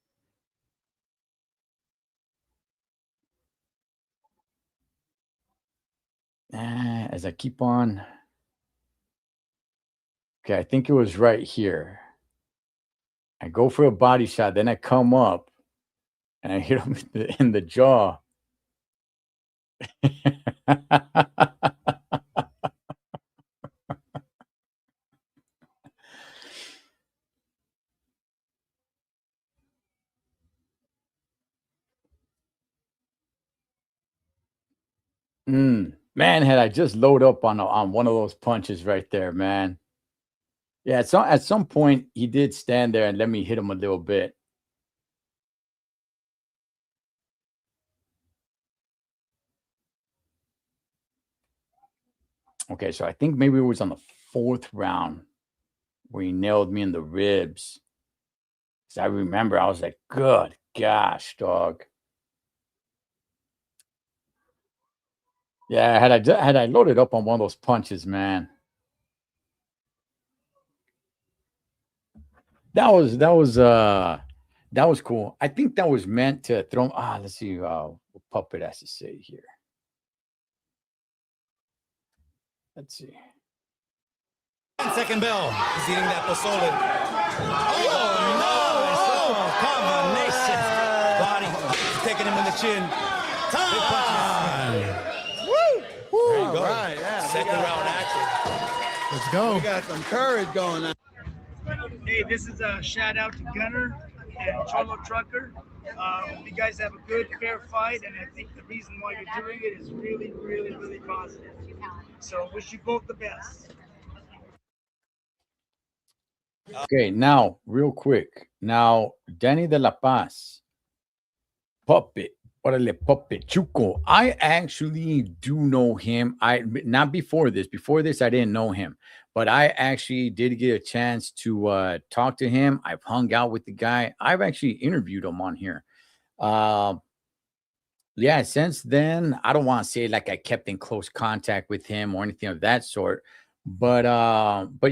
As I keep on. Okay, I think it was right here. I go for a body shot, then I come up and I hit him in the jaw. Man, had I just load up on one of those punches right there, man. Yeah, so at some point he did stand there and let me hit him a little bit. Okay, so I think maybe it was on the 4th round where he nailed me in the ribs. So I remember I was like, good gosh, dog. Yeah, had I loaded up on one of those punches, man. That was cool. I think that was meant to throw. Let's see what Puppet has to say here. Let's see. Second bell. He's eating that pozole. Combination. Body. He's taking him in the chin. Time. There you go. Right, yeah. Second round action. Let's go. We got some courage going on. Hey, this is a shout out to Gunner and Cholo Trucker. You guys have a good, fair fight, and I think the reason why you're doing it is really, really, really positive. So wish you both the best. Okay, now real quick. Now, Danny de la Paz, Puppet, Orale Puppet, Chuco. I actually do know him. Not before this. Before this, I didn't know him. But I actually did get a chance to talk to him. I've hung out with the guy. I've actually interviewed him on here. Yeah, since then, I don't want to say like I kept in close contact with him or anything of that sort. But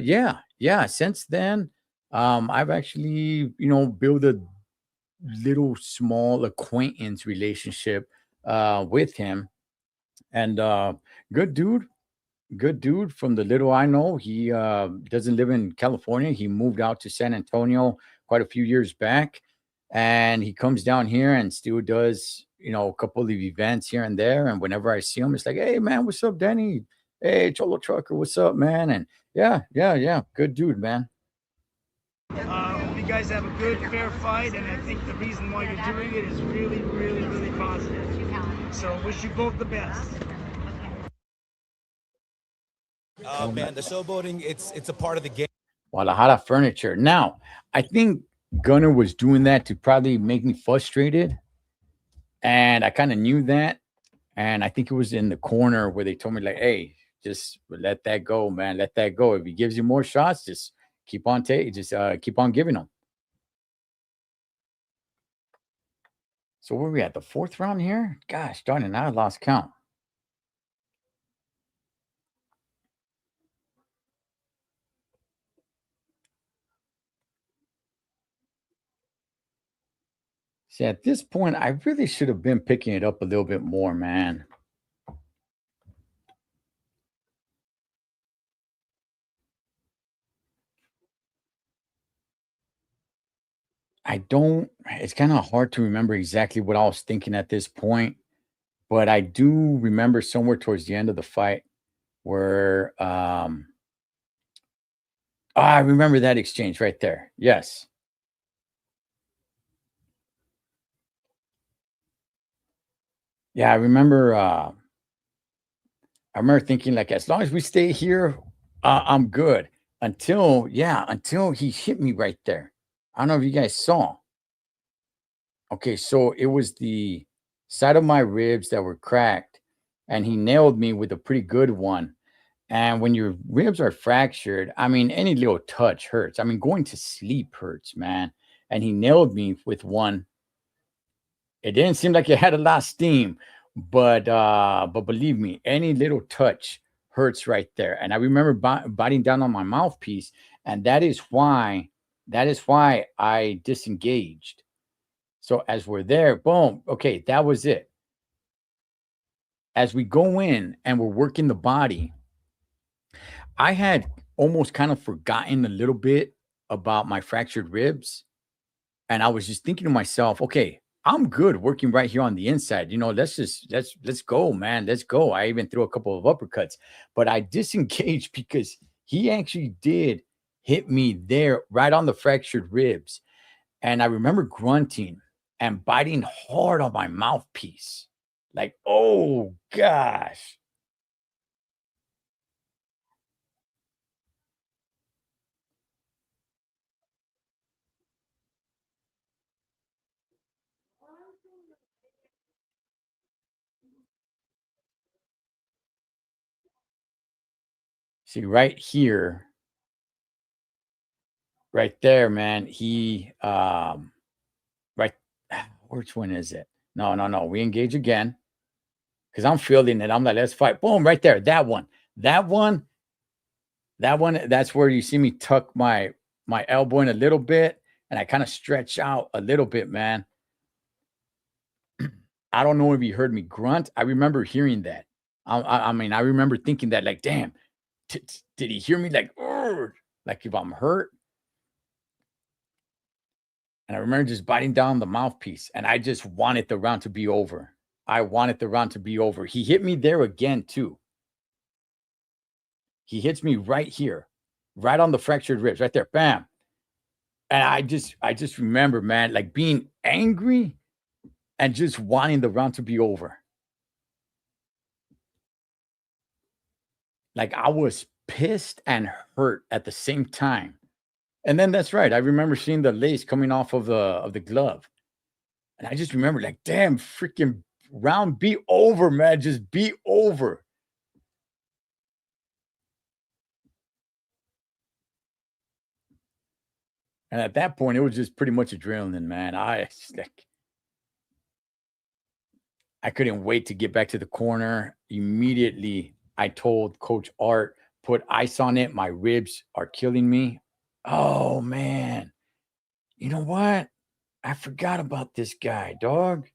yeah, since then, I've actually, built a little small acquaintance relationship with him. And good dude from the little I know. He doesn't live in California. He moved out to San Antonio quite a few years back, and he comes down here and still does, a couple of events here and there. And whenever I see him, it's like, hey man, what's up, Danny? Hey, Cholo Trucker, what's up, man? And yeah, good dude, man. Hope you guys have a good, fair fight, and I think the reason why you're doing it is really, really, really positive. So wish you both the best. Man, the showboating, it's a part of the game. Guadalajara Furniture. Now, I think Gunner was doing that to probably make me frustrated. And I kind of knew that. And I think it was in the corner where they told me, like, hey, just let that go, man. Let that go. If he gives you more shots, just keep on keep on giving them. So where are we at? The 4th round here? Gosh darn it, now I lost count. See, at this point, I really should have been picking it up a little bit more, man. It's kind of hard to remember exactly what I was thinking at this point, but I do remember somewhere towards the end of the fight where, I remember that exchange right there. Yes. Yeah, I remember thinking, like, as long as we stay here, I'm good. Until he hit me right there. I don't know if you guys saw. Okay, so it was the side of my ribs that were cracked, and he nailed me with a pretty good one. And when your ribs are fractured, I mean, any little touch hurts. I mean, going to sleep hurts, man. And he nailed me with one. It didn't seem like it had a lot of steam, but believe me, any little touch hurts right there. And I remember biting down on my mouthpiece, and that is why I disengaged. So as we're there, boom, okay, that was it. As we go in and we're working the body, I had almost kind of forgotten a little bit about my fractured ribs. And I was just thinking to myself, okay, I'm good working right here on the inside. You know, let's go, man. Let's go. I even threw a couple of uppercuts, but I disengaged because he actually did hit me there right on the fractured ribs. And I remember grunting and biting hard on my mouthpiece. Like, oh gosh. See, right here, right there, man. He right, which one is it? No. We engage again. Because I'm feeling it. I'm like, let's fight. Boom, right there. That one. That's where you see me tuck my elbow in a little bit, and I kind of stretch out a little bit, man. I don't know if you heard me grunt. I remember hearing that. I mean, I remember thinking that, like, damn, did he hear me? Like if I'm hurt? And I remember just biting down the mouthpiece, and I just wanted the round to be over. I wanted the round to be over. He hit me there again, too. He hits me right here, right on the fractured ribs, right there. Bam. And I just remember, man, like being angry and just wanting the round to be over. Like I was pissed and hurt at the same time. And then that's right. I remember seeing the lace coming off of the glove. And I just remember, like, damn, freaking round, be over, man. Just be over. And at that point, it was just pretty much adrenaline, man. I couldn't wait to get back to the corner. Immediately, I told Coach Art, put ice on it. My ribs are killing me. Oh, man. You know what? I forgot about this guy, dog.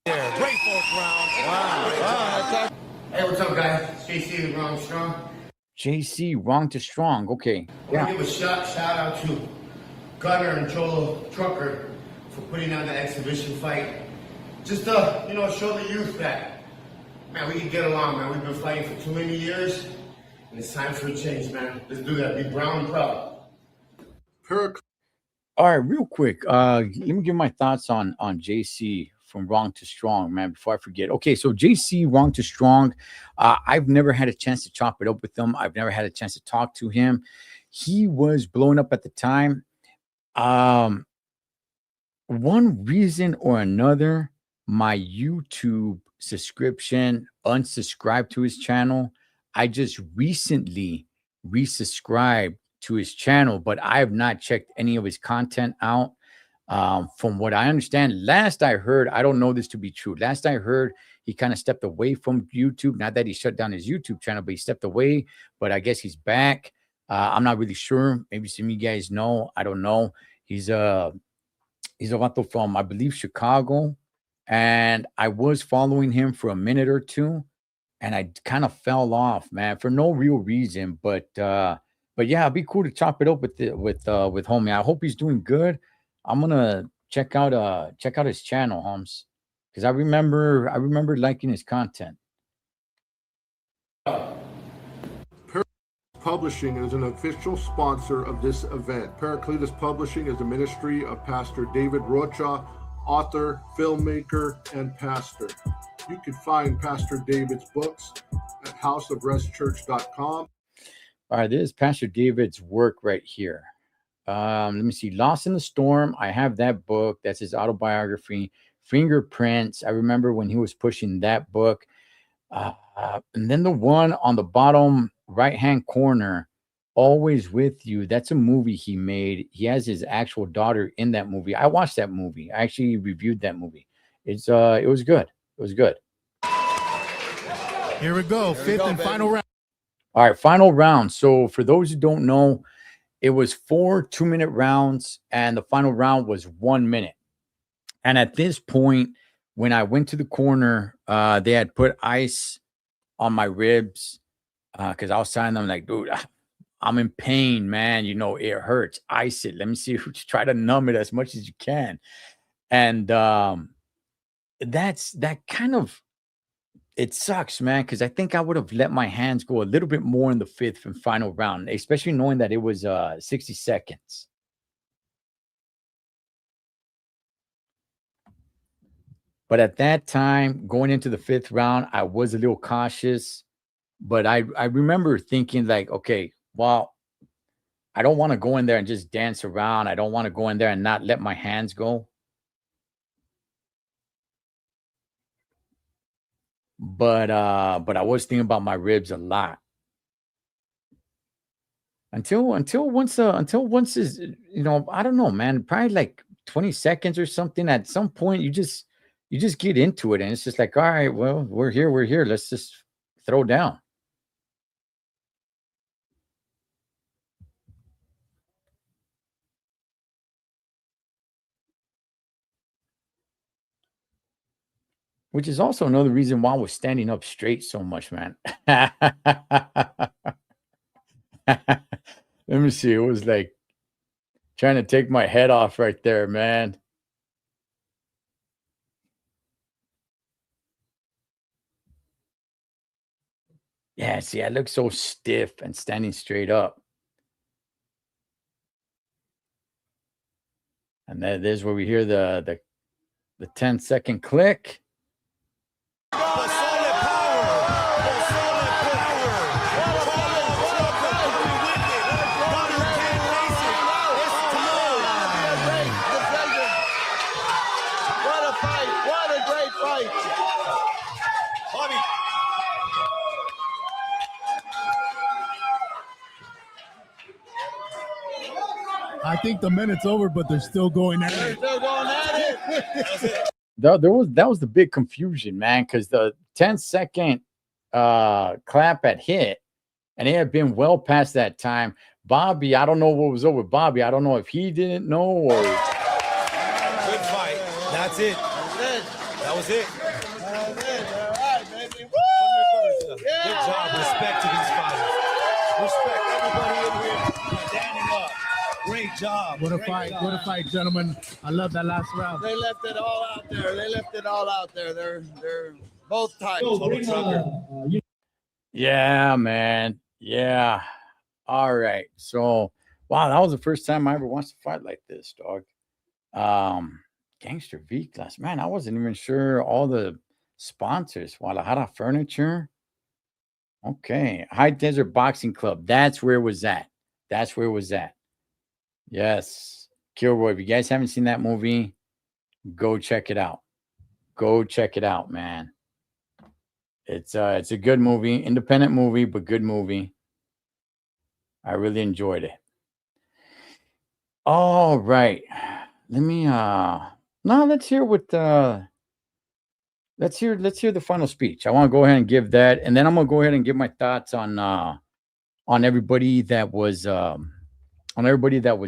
Great fourth round. Wow. Hey, what's up, guys? JC Wrong Strong. JC Wrong to Strong. Okay. I want to give a shout out to Gunner and Cholo Trucker for putting on the exhibition fight. Just to, show the youth that Man, we can get along, man. We've been fighting for too many years, and it's time for a change, man. Let's do that. Be brown and proud. All right, real quick. Let me give my thoughts on JC from Wrong to Strong, man, before I forget. Okay, so JC Wrong to Strong, I've never had a chance to chop it up with him. I've never had a chance to talk to him. He was blowing up at the time. One reason or another, my YouTube subscription, unsubscribed to his channel. I just recently resubscribed to his channel, but I have not checked any of his content out. From what I understand, last I heard, I don't know this to be true. Last I heard, he kind of stepped away from YouTube. Not that he shut down his YouTube channel, but he stepped away. But I guess he's back. I'm not really sure. Maybe some of you guys know. I don't know. He's a vato from, I believe, Chicago. And I was following him for a minute or two, and I kind of fell off, man, for no real reason. But yeah, it'd be cool to chop it up with homie. I hope he's doing good. I'm gonna check out his channel, Holmes, because I remember liking his content. Publishing is an official sponsor of this event. Paracletus Publishing is the ministry of Pastor David Rocha, author, filmmaker, and pastor. You can find Pastor David's books at houseofrestchurch.com. All right, this is Pastor David's work right here. Let me see. Lost in the Storm. I have that book. That's his autobiography. Fingerprints. I remember when he was pushing that book. And then the one on the bottom right-hand corner, Always With You. That's a movie he made. He has his actual daughter in that movie. I watched that movie. I actually reviewed that movie. It was good. It was good. Here we go. Fifth and final round. All right, final round. So for those who don't know, it was 4 2-minute rounds, and the final round was 1 minute. And at this point, when I went to the corner, they had put ice on my ribs because I was telling them, like, dude, I'm in pain, man. You know, it hurts. Ice it. Let me see. Try to numb it as much as you can. And that kind of, it sucks, man, because I think I would have let my hands go a little bit more in the 5th and final round, especially knowing that it was 60 seconds. But at that time, going into the 5th round, I was a little cautious. But I remember thinking, like, okay, well, I don't want to go in there and just dance around. I don't want to go in there and not let my hands go. But I was thinking about my ribs a lot. Until once is, you know, I don't know, man, probably like 20 seconds or something. At some point, you just get into it, and it's just like, all right, well, we're here. Let's just throw down. Which is also another reason why I was standing up straight so much, man. Let me see. It was like trying to take my head off right there, man. Yeah, see, I look so stiff and standing straight up. And there's where we hear the 10-second click. I think the minute's over, but they're still going at it. That was the big confusion, man, because the 10-second clap had hit, and it had been well past that time. Bobby, I don't know what was over Bobby. I don't know if he didn't know or. Good fight. That's it. That was it. All right, baby. Woo! Yeah. Good job. Respect to these fighters. Respect everybody in here. Standing up. Great job. What a fight. What a fight, gentlemen. I love that last round. They left it all out there. They're Both times. Yeah, man. Yeah. All right. So, wow, that was the first time I ever watched a fight like this, dog. Gangster V Class. Man, I wasn't even sure all the sponsors. Guadalajara Furniture. Okay. High Desert Boxing Club. That's where it was at. That's where it was at. Yes. Kilroy. If you guys haven't seen that movie, go check it out. Go check it out, man. It's a good movie, independent movie, but good movie. I really enjoyed it. All right. Let me let's hear what let's hear the final speech. I want to go ahead and give that, and then I'm gonna go ahead and give my thoughts on everybody that was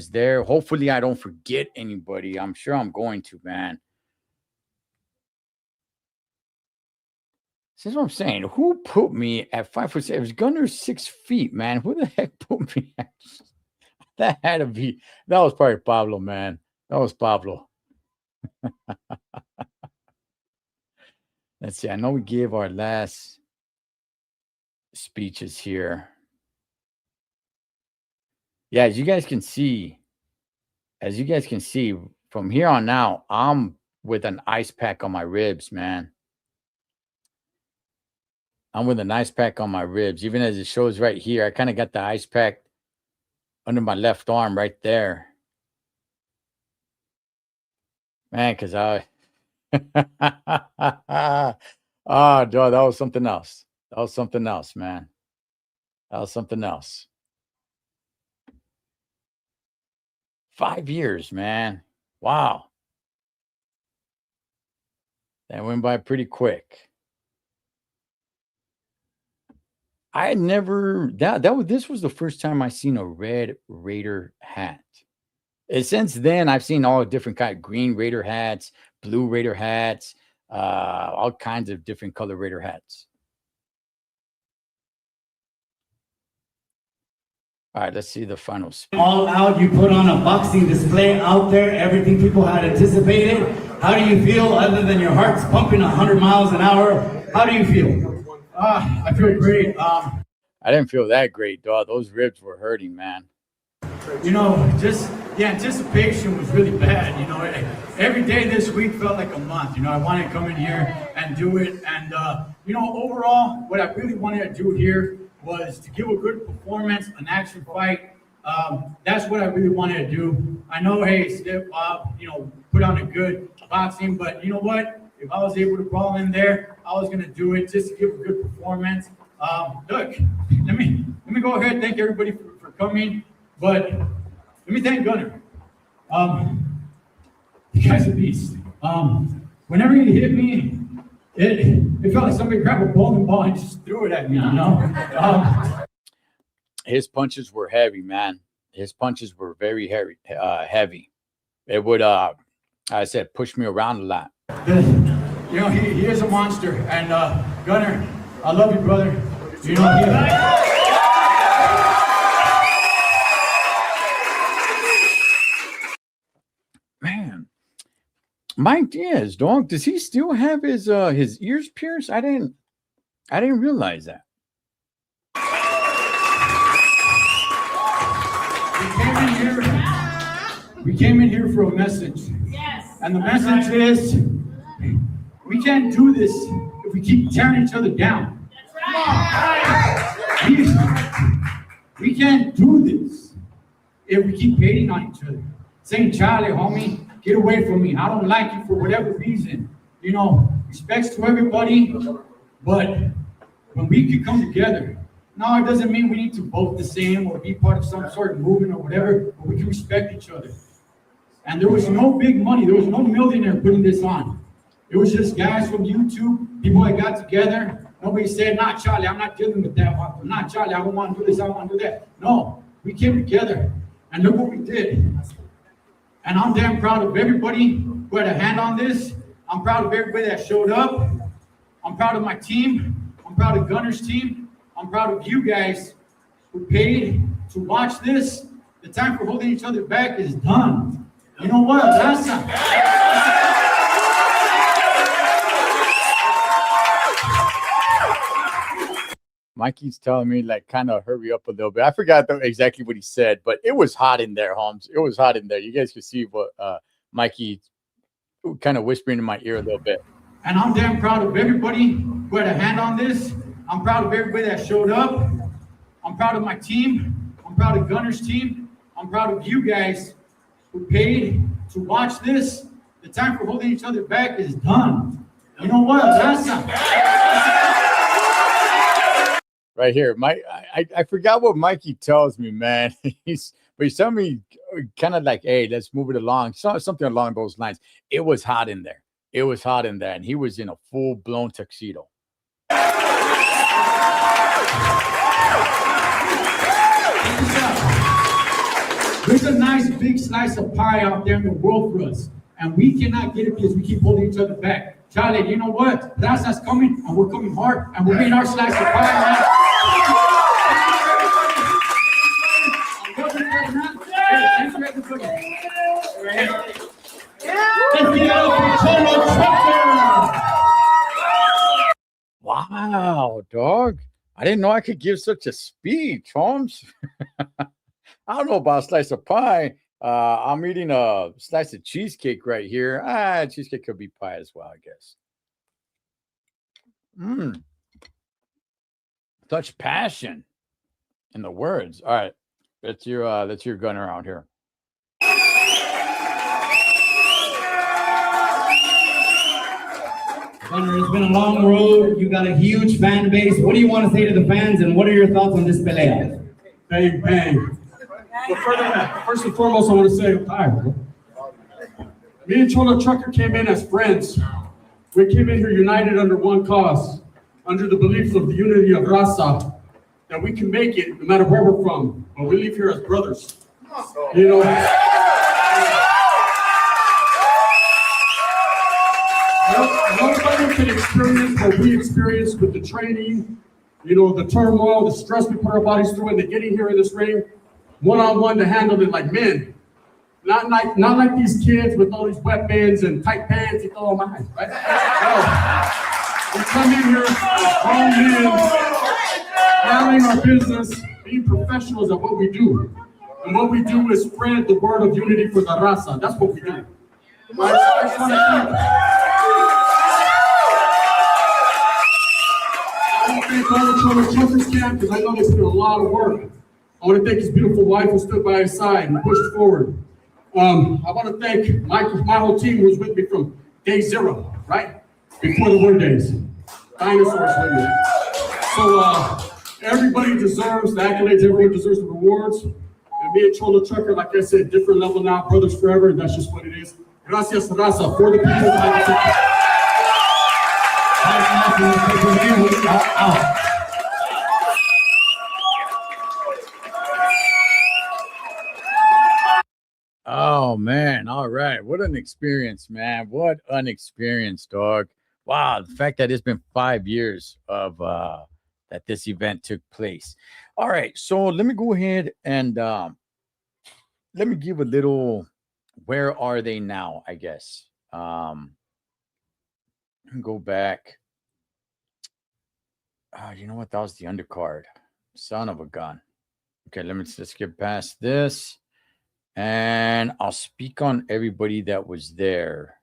there. Hopefully I don't forget anybody. I'm sure I'm going to, man. This is what I'm saying. Who put me at 5'7"? It was Gunner 6 feet, man. Who the heck put me at? That had to be. That was probably Pablo, man. That was Pablo. Let's see. I know we gave our last speeches here. Yeah, as you guys can see, from here on out, I'm with an ice pack on my ribs, man. I'm with an ice pack on my ribs. Even as it shows right here, I kind of got the ice pack under my left arm right there. Man, because oh, dog, that was something else. That was something else, man. That was something else. 5 years, man. Wow. That went by pretty quick. I had never this was the first time I seen a red Raider hat. And since then, I've seen all different kind, green Raider hats, blue Raider hats, all kinds of different color Raider hats. All right, let's see the final speech. All out, you put on a boxing display out there, everything people had anticipated. How do you feel other than your heart's pumping 100 miles an hour? How do you feel? I feel great. I didn't feel that great, dog. Those ribs were hurting, man. You know, just the anticipation was really bad. You know, every day this week felt like a month. You know, I wanted to come in here and do it. And, you know, overall, what I really wanted to do here was to give a good performance, an action fight. That's what I really wanted to do. I know, hey, Skip, you know, put on a good boxing, but you know what? If I was able to crawl in there, I was going to do it just to give a good performance. Look, let me go ahead and thank everybody for coming, but let me thank Gunner. You guys are beast. Whenever he hit me, it felt like somebody grabbed a bowling ball and just threw it at me, you know? His punches were heavy, man. His punches were very heavy. It would, I said, push me around a lot. You know, he is a monster. And Gunner, I love you, brother. You know, man, Mike Diaz, dog. Does he still have his ears pierced? I didn't realize that. We came in here for a message. Yes. And the message is, we can't do this if we keep tearing each other down. That's right. We can't do this if we keep hating on each other. Saying, Charlie, homie, get away from me. I don't like you for whatever reason. You know, respects to everybody, but when we can come together, no, it doesn't mean we need to vote the same or be part of some sort of movement or whatever, but we can respect each other. And there was no big money. There was no millionaire putting this on. It was just guys from YouTube, people that got together. Nobody said, nah, Charlie, I'm not dealing with that. Nah, Charlie, I don't want to do this. I don't want to do that. No, we came together and look what we did. And I'm damn proud of everybody who had a hand on this. I'm proud of everybody that showed up. I'm proud of my team. I'm proud of Gunner's team. I'm proud of you guys who paid to watch this. The time for holding each other back is done. You know what? Mikey's telling me like kind of hurry up a little bit. I forgot exactly what he said, but it was hot in there, Holmes. It was hot in there. You guys could see what Mikey kind of whispering in my ear a little bit. And I'm damn proud of everybody who had a hand on this. I'm proud of everybody that showed up. I'm proud of my team. I'm proud of Gunner's team. I'm proud of you guys who paid to watch this. The time for holding each other back is done. You know what? Right here, I forgot what Mikey tells me, man. He's telling me kind of like, hey, let's move it along. Something along those lines. It was hot in there. It was hot in there, and he was in a full-blown tuxedo. There's a nice big slice of pie out there in the world for us, and we cannot get it because we keep holding each other back. Charlie, you know what? Raza's coming, and we're coming hard, and we're getting our slice of pie, man. Thank you, everybody. Let's get it up for Cholo Trucker. Wow, dog. I didn't know I could give such a speech, Holmes. I don't know about a slice of pie. I'm eating a slice of cheesecake right here. Cheesecake could be pie as well, I guess. Such passion in the words. All right, let's your Gunner out here. Gunner, it's been a long road. You got a huge fan base. What do you want to say to the fans, and what are your thoughts on this pelea? Bang, bang. Well, first and foremost, I want to say hi. Me and Cholo Trucker came in as friends. We came in here united under one cause, under the belief of the unity of Raza, that we can make it no matter where we're from, but we live here as brothers. You know, nobody can experience what we experienced with the training, you know, the turmoil, the stress we put our bodies through, and the getting here in this ring, one-on-one to handle it like men. Not like these kids with all these weapons and tight pants and all mine, right? No. We come in here as grown men, handling our business, being professionals at what we do. And what we do is spread the word of unity for the Raza. That's what we do. Right? I just want to thank all the Cholo Truckers camp because I know they put in a lot of work. I want to thank his beautiful wife who stood by his side and pushed forward. I want to thank my whole team who was with me from day zero, right? Before the word days. Dinosaurs with me. So everybody deserves the accolades, everyone deserves the rewards. And me and Cholo Trucker, like I said, different level now, brothers forever, and that's just what it is. Gracias, Raza, for the people. Oh man, all right. What an experience, man. What an experience, dog. Wow, the fact that it's been 5 years of that this event took place. All right, so let me go ahead and let me give a little where are they now, I guess. Go back. You know what? That was the undercard. Son of a gun. Okay, let's get past this. And I'll speak on everybody that was there.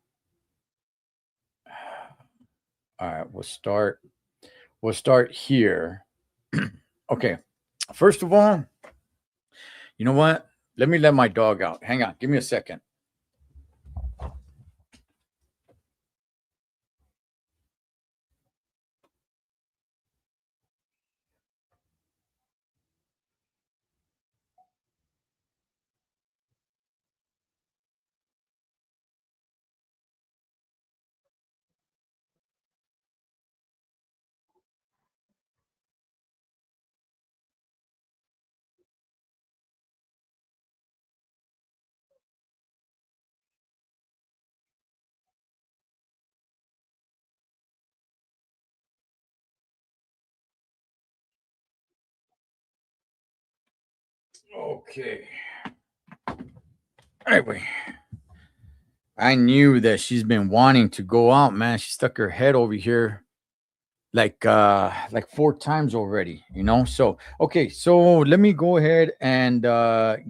All right, we'll start here. Okay. First of all, you know what? Let me let my dog out. Hang on. Give me a second. Okay. Anyway, I knew that she's been wanting to go out, man. She stuck her head over here like 4 times already, you know. So okay, so let me go ahead and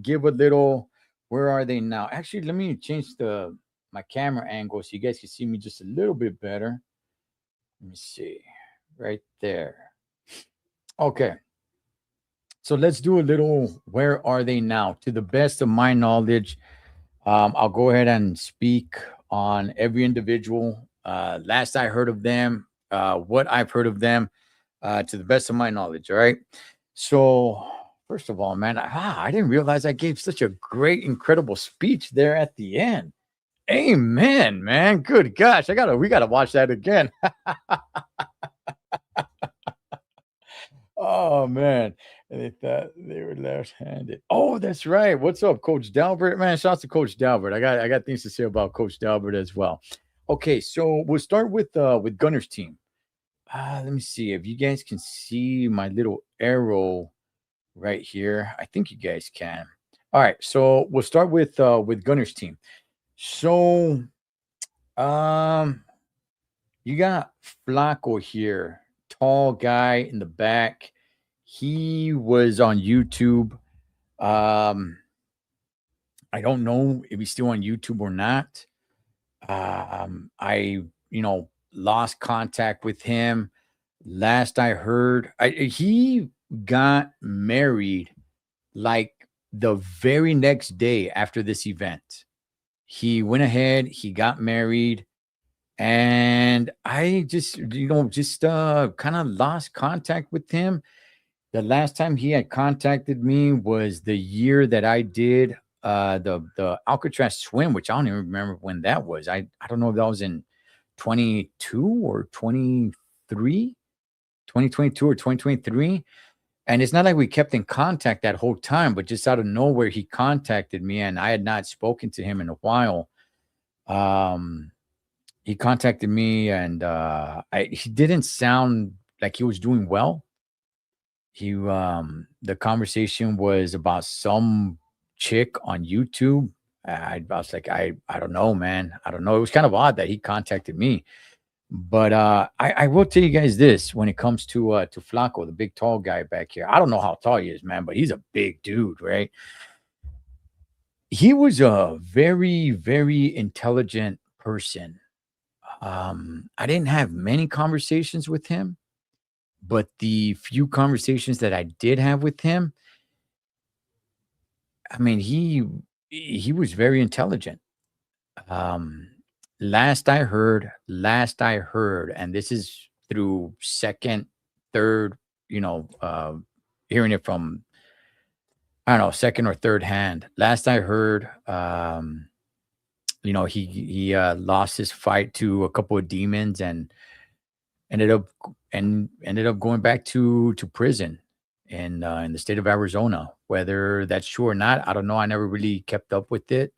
give a little. Where are they now? Actually, let me change my camera angle so you guys can see me just a little bit better. Let me see, right there. Okay, so let's do a little. Where are they now? To the best of my knowledge, I'll go ahead and speak on every individual. Last I heard of them, what I've heard of them, to the best of my knowledge. All right. So first of all, man, I didn't realize I gave such a great, incredible speech there at the end. Amen, man. Good gosh, we gotta watch that again. Oh man. And they thought they were left-handed. Oh, that's right. What's up, Coach Dalbert? Man, shout out to Coach Dalbert. I got things to say about Coach Dalbert as well. Okay, so we'll start with Gunner's team. Let me see if you guys can see my little arrow right here. I think you guys can. All right, so we'll start with Gunner's team. So you got Flaco here, tall guy in the back. He was on YouTube. I don't know if he's still on YouTube or not. I lost contact with him. Last I heard, he got married like the very next day after this event. He went ahead, he got married, and I just kind of lost contact with him. The last time he had contacted me was the year that I did the Alcatraz swim, which I don't even remember when that was. I don't know if that was in 22 or 23, 2022 or 2023. And it's not like we kept in contact that whole time, but just out of nowhere, he contacted me, and I had not spoken to him in a while. He contacted me, and he didn't sound like he was doing well. The conversation was about some chick on YouTube. I was like, I don't know, man. I don't know. It was kind of odd that he contacted me. But I will tell you guys this: when it comes to Flaco, the big tall guy back here, I don't know how tall he is, man, but he's a big dude, right? He was a very, very intelligent person. I didn't have many conversations with him, but the few conversations that I did have with him, I mean, he was very intelligent. Last I heard, and this is through second, third, hearing it from, I don't know, second or third hand. Last I heard, he lost his fight to a couple of demons and ended up going back to prison in the state of Arizona. Whether that's true or not, I don't know. I never really kept up with it.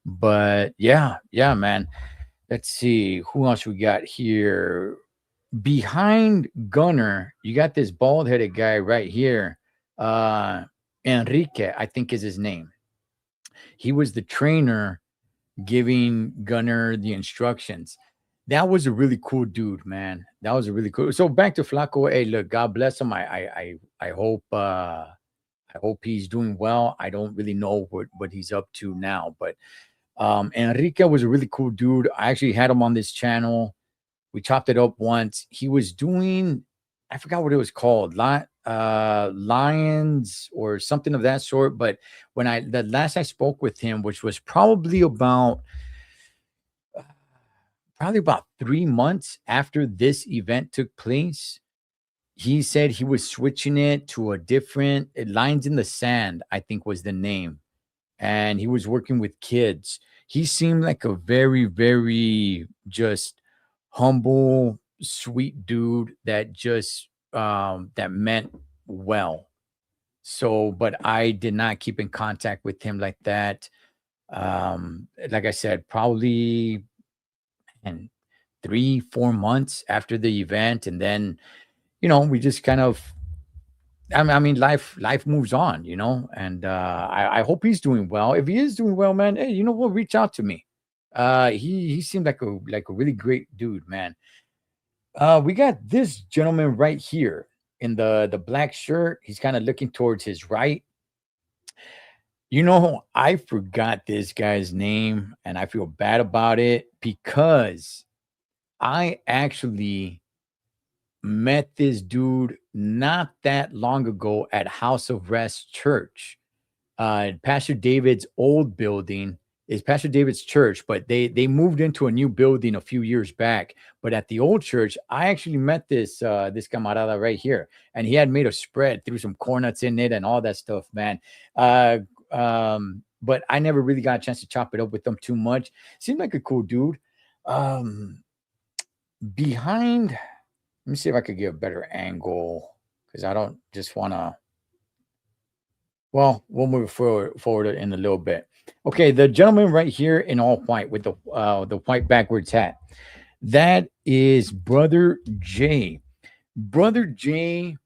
But yeah, man. Let's see who else we got here. Behind Gunner, you got this bald-headed guy right here. Enrique, I think is his name. He was the trainer giving Gunner the instructions. That was a really cool dude, man. That was a really cool. So back to Flaco. Hey, look, God bless him. I hope he's doing well. I don't really know what he's up to now, but Enrique was a really cool dude. I actually had him on this channel. We chopped it up once. He was doing, I forgot what it was called, Lions or something of that sort. But the last I spoke with him, which was probably about 3 months after this event took place, he said he was switching it to a different Lines in the Sand, I think was the name. And he was working with kids. He seemed like a very, very just humble, sweet dude that just that meant well. So, but I did not keep in contact with him like that. Like I said, probably 3-4 months after the event, and then we just kind of, I mean, life moves on, and I hope he's doing well. If he is doing well, man, hey, you know what? Reach out to me. He seemed like a really great dude, man. We got this gentleman right here in the black shirt. He's kind of looking towards his right. You know, I forgot this guy's name and I feel bad about it because I actually met this dude not that long ago at House of Rest Church. Pastor David's old building is Pastor David's church, but they moved into a new building a few years back. But at the old church, I actually met this camarada right here, and he had made a spread, threw some corn nuts in it and all that stuff, man. But I never really got a chance to chop it up with them too much. Seemed like a cool dude. Behind, let me see if I could get a better angle because I don't just want to. Well, we'll move forward in a little bit. Okay, the gentleman right here in all white with the white backwards hat. That is Brother Jay. Brother Jay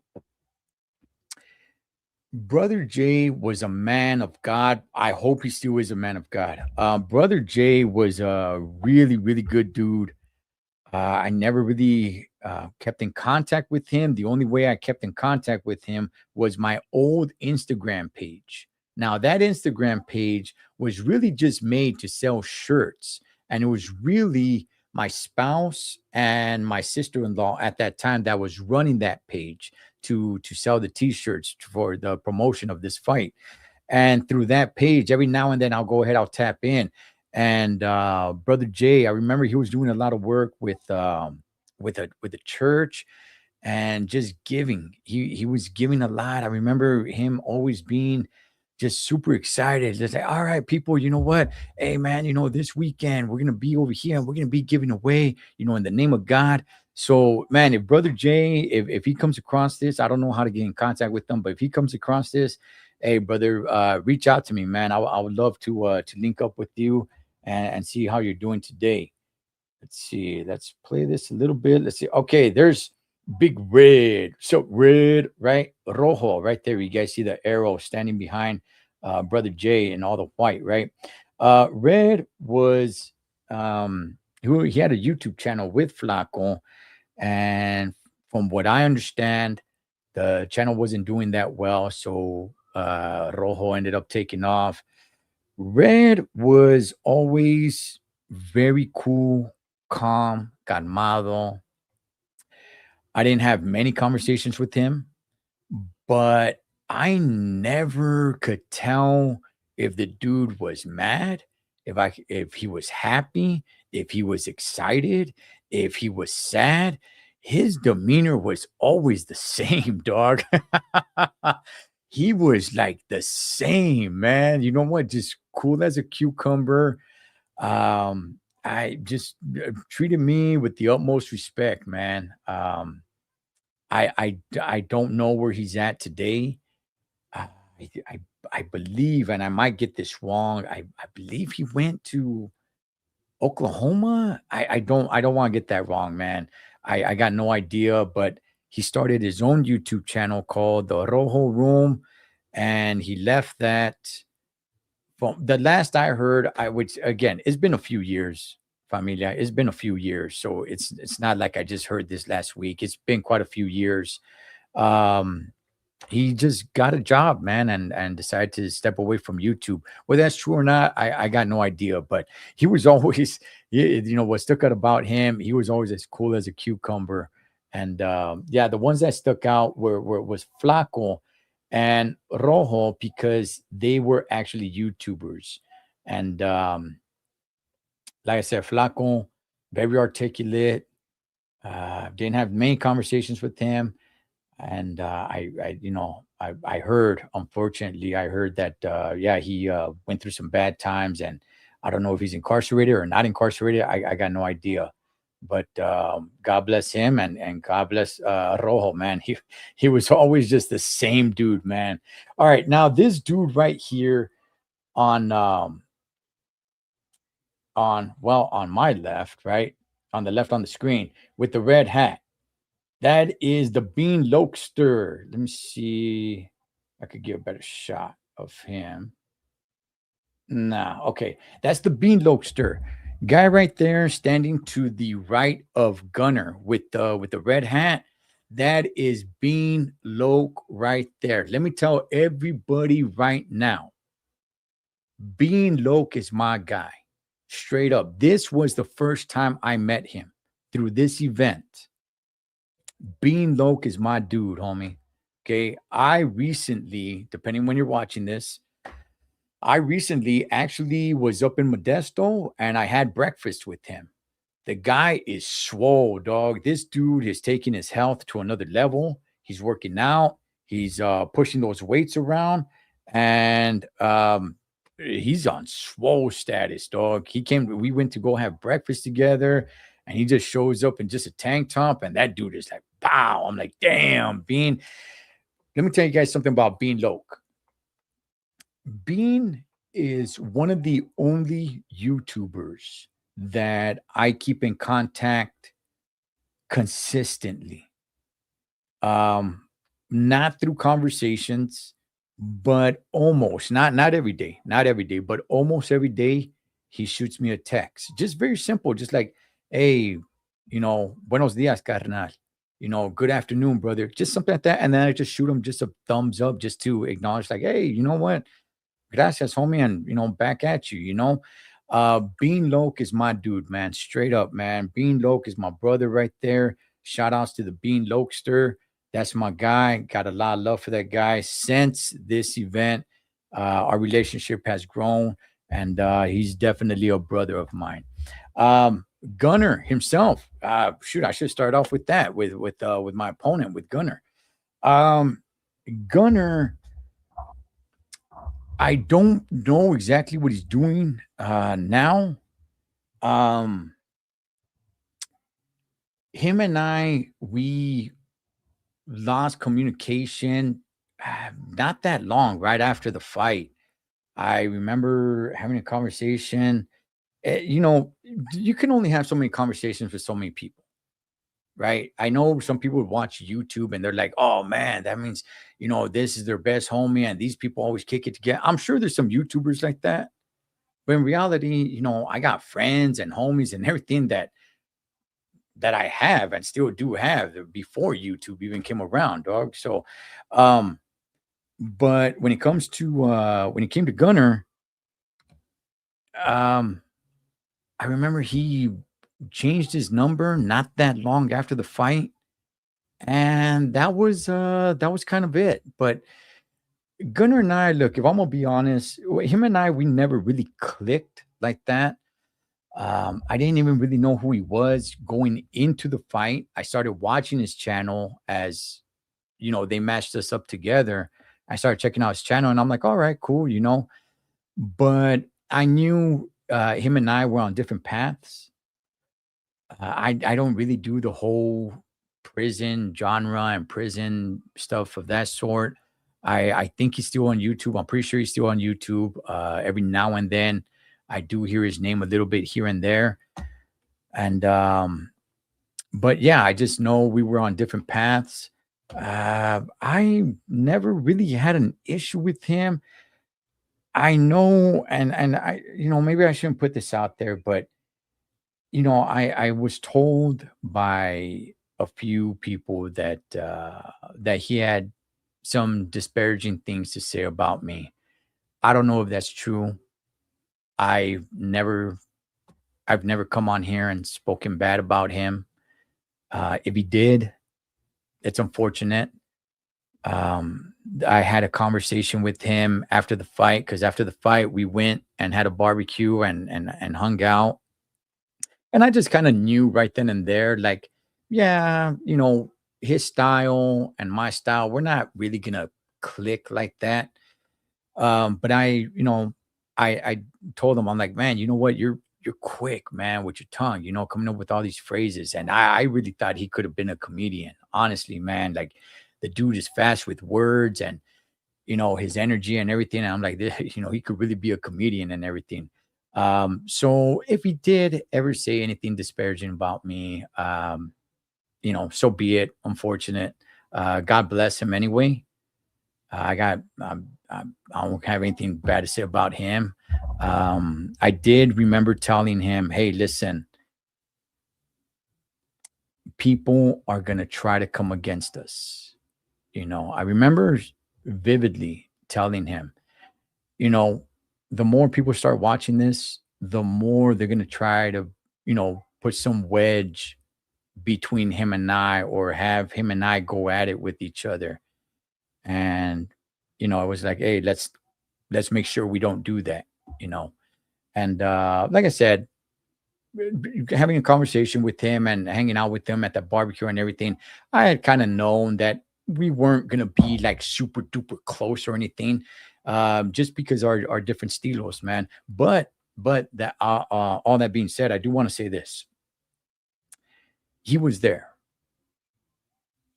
was a man of God. I hope he still is a man of God. Brother Jay was a really, really good dude. I never really kept in contact with him. The only way I kept in contact with him was my old Instagram page. Now, that Instagram page was really just made to sell shirts. And it was really my spouse and my sister-in-law at that time that was running that page to sell the t-shirts for the promotion of this fight. And through that page, every now and then I'll go ahead, I'll tap in. And Brother Jay, I remember he was doing a lot of work with a church and just giving. He was giving a lot. I remember him always being just super excited. Just like, all right, people, you know what? Hey, man, you know, this weekend we're gonna be over here and we're gonna be giving away, you know, in the name of God. So, man, if Brother Jay, if he comes across this, I don't know how to get in contact with him, but if he comes across this, hey, brother, reach out to me, man. I would love to link up with you and see how you're doing today. Let's see. Let's play this a little bit. Let's see. Okay, there's Big Red. So Red, right? Rojo, right there. You guys see the arrow standing behind Brother Jay and all the white, right? Red was he had a YouTube channel with Flaco, and from what I understand, the channel wasn't doing that well, so Rojo ended up taking off. Red was always very cool, calm, calmado. I didn't have many conversations with him, but I never could tell if the dude was mad, if he was happy, if he was excited, if he was sad. His demeanor was always the same, dog. He was like the same, man. You know what? Just cool as a cucumber. I just treated me with the utmost respect, man. I don't know where he's at today. I believe, and I might get this wrong. I believe he went to Oklahoma. I don't want to get that wrong, man. I got no idea, but he started his own YouTube channel called The Rojo Room, and he left that. From the last I heard, again, it's been a few years, familia. It's been a few years, so it's not like I just heard this last week. It's been quite a few years. He just got a job, man, and decided to step away from YouTube. Whether that's true or not, I got no idea. But he was always, you know, what stuck out about him, he was always as cool as a cucumber. And yeah, the ones that stuck out was Flaco and Rojo, because they were actually YouTubers. And like I said, Flaco, very articulate. Didn't have many conversations with him. And I heard, unfortunately, that yeah, he went through some bad times, and I don't know if he's incarcerated or not incarcerated. I got no idea. But God bless him, and God bless Rojo, man. He was always just the same dude, man. All right, now this dude right here on my left, right? On the left on the screen with the red hat. That is the Bean Lokester. Let me see. I could get a better shot of him. Nah, okay. That's the Bean Lokester. Guy right there standing to the right of Gunner with the red hat. That is Bean Loke right there. Let me tell everybody right now. Bean Loke is my guy. Straight up. This was the first time I met him through this event. Bean Loke is my dude, homie. Okay. I recently, depending when you're watching this, I recently actually was up in Modesto and I had breakfast with him. The guy is swole, dog. This dude is taking his health to another level. He's working out. He's pushing those weights around, and he's on swole status, dog. We went to go have breakfast together, and he just shows up in just a tank top, and that dude is like, wow. I'm like, damn, Bean. Let me tell you guys something about Bean Loke. Bean is one of the only YouTubers that I keep in contact consistently. Not through conversations, but almost not every day, but almost every day he shoots me a text. Just very simple, just like, hey, buenos dias, carnal. Good afternoon, brother. Just something like that. And then I just shoot him just a thumbs up just to acknowledge, like, hey, you know what? Gracias, homie. And, back at you, Bean Loke is my dude, man. Straight up, man. Bean Loke is my brother right there. Shout outs to the Bean Lokester. That's my guy. Got a lot of love for that guy. Since this event, our relationship has grown, and he's definitely a brother of mine. Gunner himself. Shoot, I should start off with that, with my opponent, with Gunner. Gunner, I don't know exactly what he's doing now. Him and I, we lost communication not that long right after the fight. I remember having a conversation. You can only have so many conversations with so many people, right? I know some people would watch YouTube and they're like, oh man, that means, this is their best homie and these people always kick it together. I'm sure there's some YouTubers like that. But in reality, I got friends and homies and everything that I have and still do have before YouTube even came around, dog. So, but when it came to Gunner, I remember he changed his number not that long after the fight, and that was kind of it. But Gunner and I, look, if I'm gonna be honest, him and I, we never really clicked like that. I didn't even really know who he was going into the fight. I started watching his channel as, they matched us up together. I started checking out his channel and I'm like, all right, cool, but I knew him and I were on different paths. I don't really do the whole prison genre and prison stuff of that sort. I think he's still on YouTube. I'm pretty sure he's still on YouTube. Every now and then I do hear his name a little bit here and there. And, but yeah, I just know we were on different paths. I never really had an issue with him. I know, and I, maybe I shouldn't put this out there, but, I was told by a few people that, that he had some disparaging things to say about me. I don't know if that's true. I've never come on here and spoken bad about him. If he did, it's unfortunate. I had a conversation with him after the fight, because after the fight we went and had a barbecue and hung out. And I just kind of knew right then and there, like, yeah, his style and my style, we're not really gonna click like that. But I told him, I'm like, man, you know what? You're quick, man, with your tongue, coming up with all these phrases. And I really thought he could have been a comedian. Honestly, man, like the dude is fast with words and, his energy and everything. And I'm like, he could really be a comedian and everything. So if he did ever say anything disparaging about me, so be it. Unfortunate. God bless him anyway. I don't have anything bad to say about him. I did remember telling him, hey, listen, people are going to try to come against us. I remember vividly telling him, the more people start watching this, the more they're going to try to, put some wedge between him and I, or have him and I go at it with each other. And, I was like, hey, let's make sure we don't do that, And like I said, having a conversation with him and hanging out with him at the barbecue and everything, I had kind of known that we weren't going to be like super duper close or anything, just because our different estilos, man. But that all that being said, I do want to say this. He was there.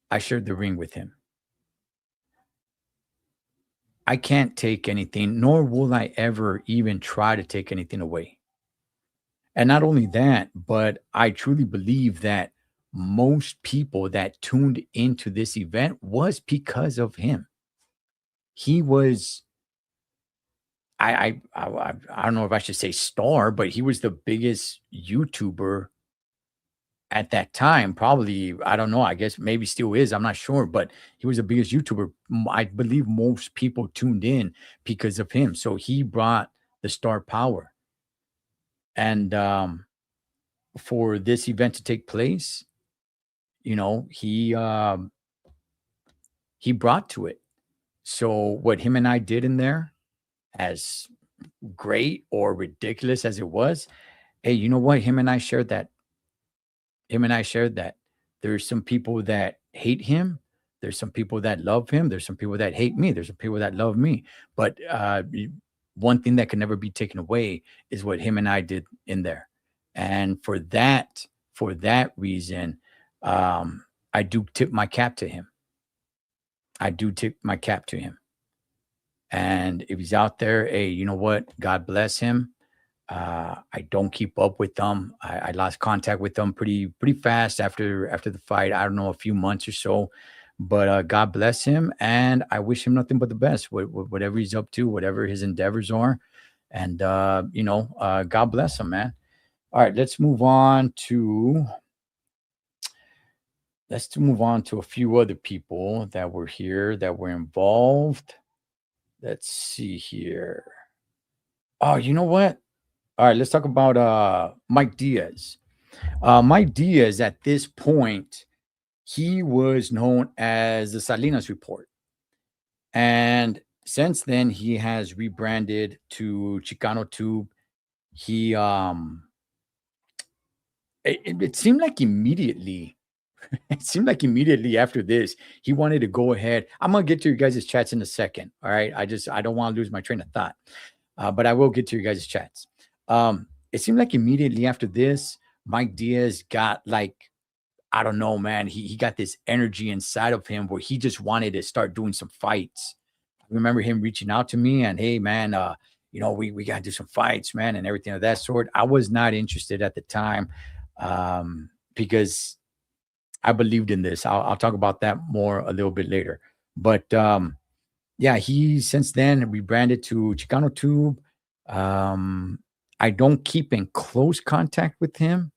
I shared the ring with him. I can't take anything, nor will I ever even try to take anything away. And not only that, but I truly believe that most people that tuned into this event was because of him. He was, I don't know if I should say star, but he was the biggest YouTuber at that time. Probably, I don't know, I guess maybe still is, I'm not sure, but he was the biggest YouTuber. I believe most people tuned in because of him. So he brought the star power. And for this event to take place, he brought to it. So what him and I did in there, as great or ridiculous as it was, hey, you know what? Him and I shared that. There's some people that hate him. There's some people that love him. There's some people that hate me. There's some people that love me. But one thing that can never be taken away is what him and I did in there. And for that reason, I do tip my cap to him. And if he's out there, hey, you know what? God bless him. I don't keep up with them. I lost contact with them pretty fast after the fight. I don't know, a few months or so. But God bless him, and I wish him nothing but the best. Whatever he's up to, whatever his endeavors are, and God bless him, man. All right, let's move on to a few other people that were here, that were involved. Let's see here. Oh, you know what? All right, let's talk about Mike Diaz. Mike Diaz, at this point, he was known as the Salinas Report. And since then, he has rebranded to Chicano Tube. He, it seemed like immediately, after this, he wanted to go ahead. I'm going to get to your guys' chats in a second. All right. I don't want to lose my train of thought, but I will get to your guys' chats. It seemed like immediately after this, Mike Diaz got like, I don't know, man. He got this energy inside of him where he just wanted to start doing some fights. I remember him reaching out to me and, hey, man, we got to do some fights, man, and everything of that sort. I was not interested at the time because I believed in this. I'll talk about that more a little bit later. But yeah, he since then rebranded to Chicano Tube. I don't keep in close contact with him.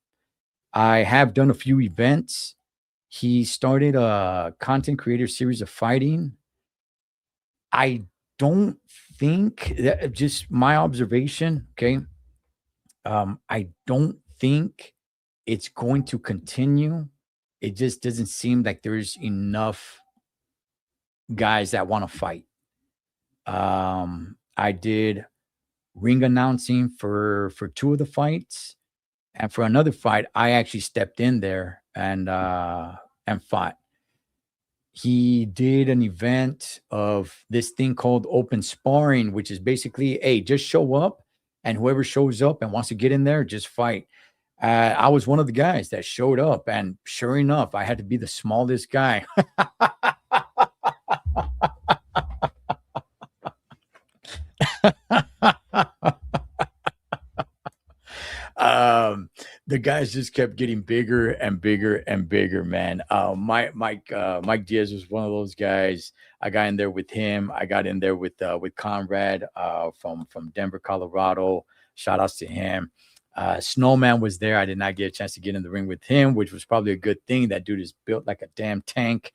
I have done a few events. He started a content creator series of fighting. I don't think, just my observation, okay? I don't think it's going to continue. It just doesn't seem like there's enough guys that want to fight. I did ring announcing for 2 of the fights. And for another fight, I actually stepped in there and fought. He did an event of this thing called open sparring, which is basically, hey, just show up, and whoever shows up and wants to get in there, just fight. I was one of the guys that showed up, and sure enough, I had to be the smallest guy. the guys just kept getting bigger and bigger and bigger, man. Mike Diaz was one of those guys. I got in there with him. I got in there with Conrad from Denver, Colorado. Shout outs to him. Snowman was there. I did not get a chance to get in the ring with him, which was probably a good thing. That dude is built like a damn tank.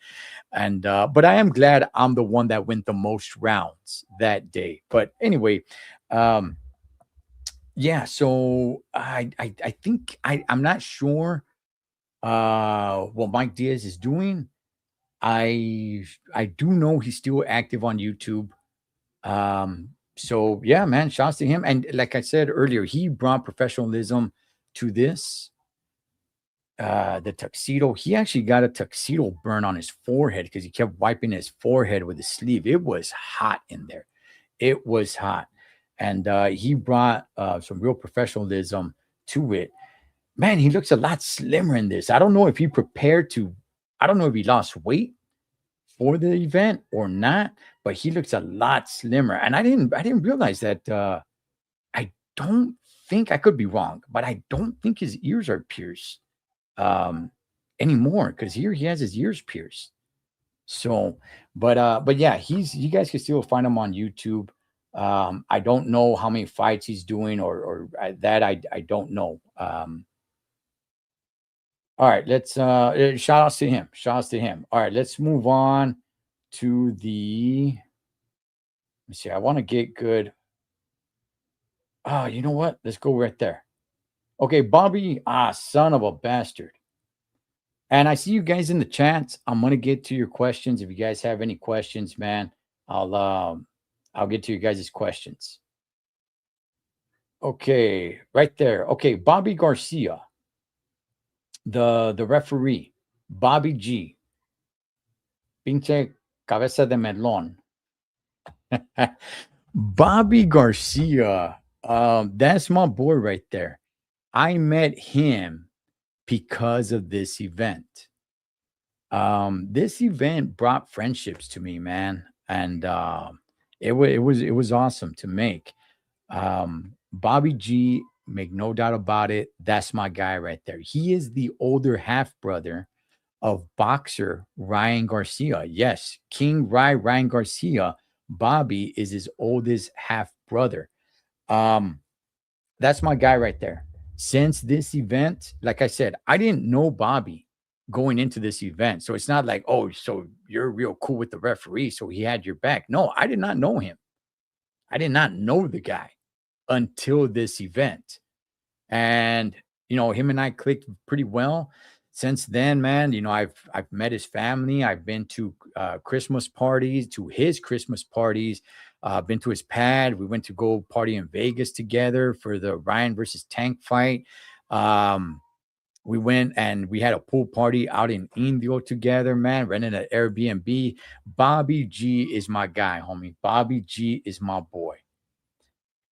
And but I am glad I'm the one that went the most rounds that day. But anyway, yeah, so I think I'm not sure what Mike Diaz is doing. I do know he's still active on YouTube. So yeah, man, shouts to him. And like I said earlier, he brought professionalism to this. The tuxedo, he actually got a tuxedo burn on his forehead because he kept wiping his forehead with his sleeve. It was hot in there. It was hot. And he brought some real professionalism to it. Man, he looks a lot slimmer in this. I don't know if he prepared to, I don't know if he lost weight for the event or not, but he looks a lot slimmer. And I didn't realize that. I don't think, I could be wrong, but I don't think his ears are pierced anymore, because here he has his ears pierced. So, but yeah, you guys can still find him on YouTube. I don't know how many fights he's doing or that I don't know. All right, let's shout outs to him. Shout outs to him. All right, let's move on to the, let me see. I want to get good. Oh, you know what? Let's go right there. Okay, Bobby, son of a bastard. And I see you guys in the chats. I'm gonna get to your questions. If you guys have any questions, man, I'll get to you guys' questions. Okay, right there. Okay, Bobby Garcia, the referee, Bobby G. Pinche cabeza de melón. Bobby Garcia, that's my boy right there. I met him because of this event. This event brought friendships to me, man, and it was awesome to make. Bobby G, make no doubt about it, that's my guy right there. He is the older half brother of boxer Ryan Garcia. Yes, King Ryan Garcia. Bobby is his oldest half brother. That's my guy right there. Since this event, like I said, I didn't know Bobby going into this event. So it's not like, oh, so you're real cool with the referee, so he had your back. No, I did not know him. I did not know the guy until this event. And, him and I clicked pretty well. Since then, man, I've met his family. I've been to Christmas parties, to his Christmas parties. Been to his pad. We went to go party in Vegas together for the Ryan versus Tank fight. We went and we had a pool party out in Indio together, man, rented an Airbnb. Bobby G is my guy, homie. Bobby G is my boy.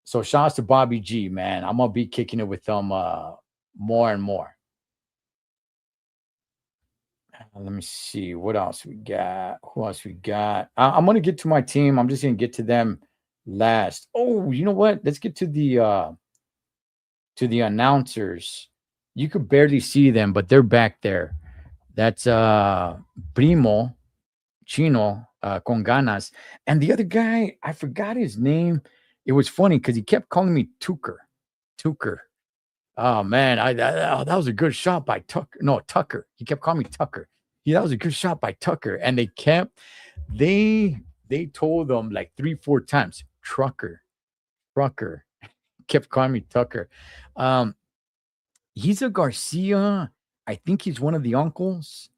So shout out to Bobby G, man. I'm going to be kicking it with them more and more. Let me see what else we got. Who else we got? I'm going to get to my team. I'm just going to get to them last. Oh, you know what? Let's get to the announcers. You could barely see them, but they're back there. That's Primo Chino con ganas. And the other guy, I forgot his name. It was funny because he kept calling me Tucker. Oh, man. That was a good shot by Tucker. No, Tucker. He kept calling me Tucker. Yeah, that was a good shot by Tucker. And they told them like 3-4 times, Trucker. Kept calling me Tucker. He's a Garcia. I think he's one of the uncles.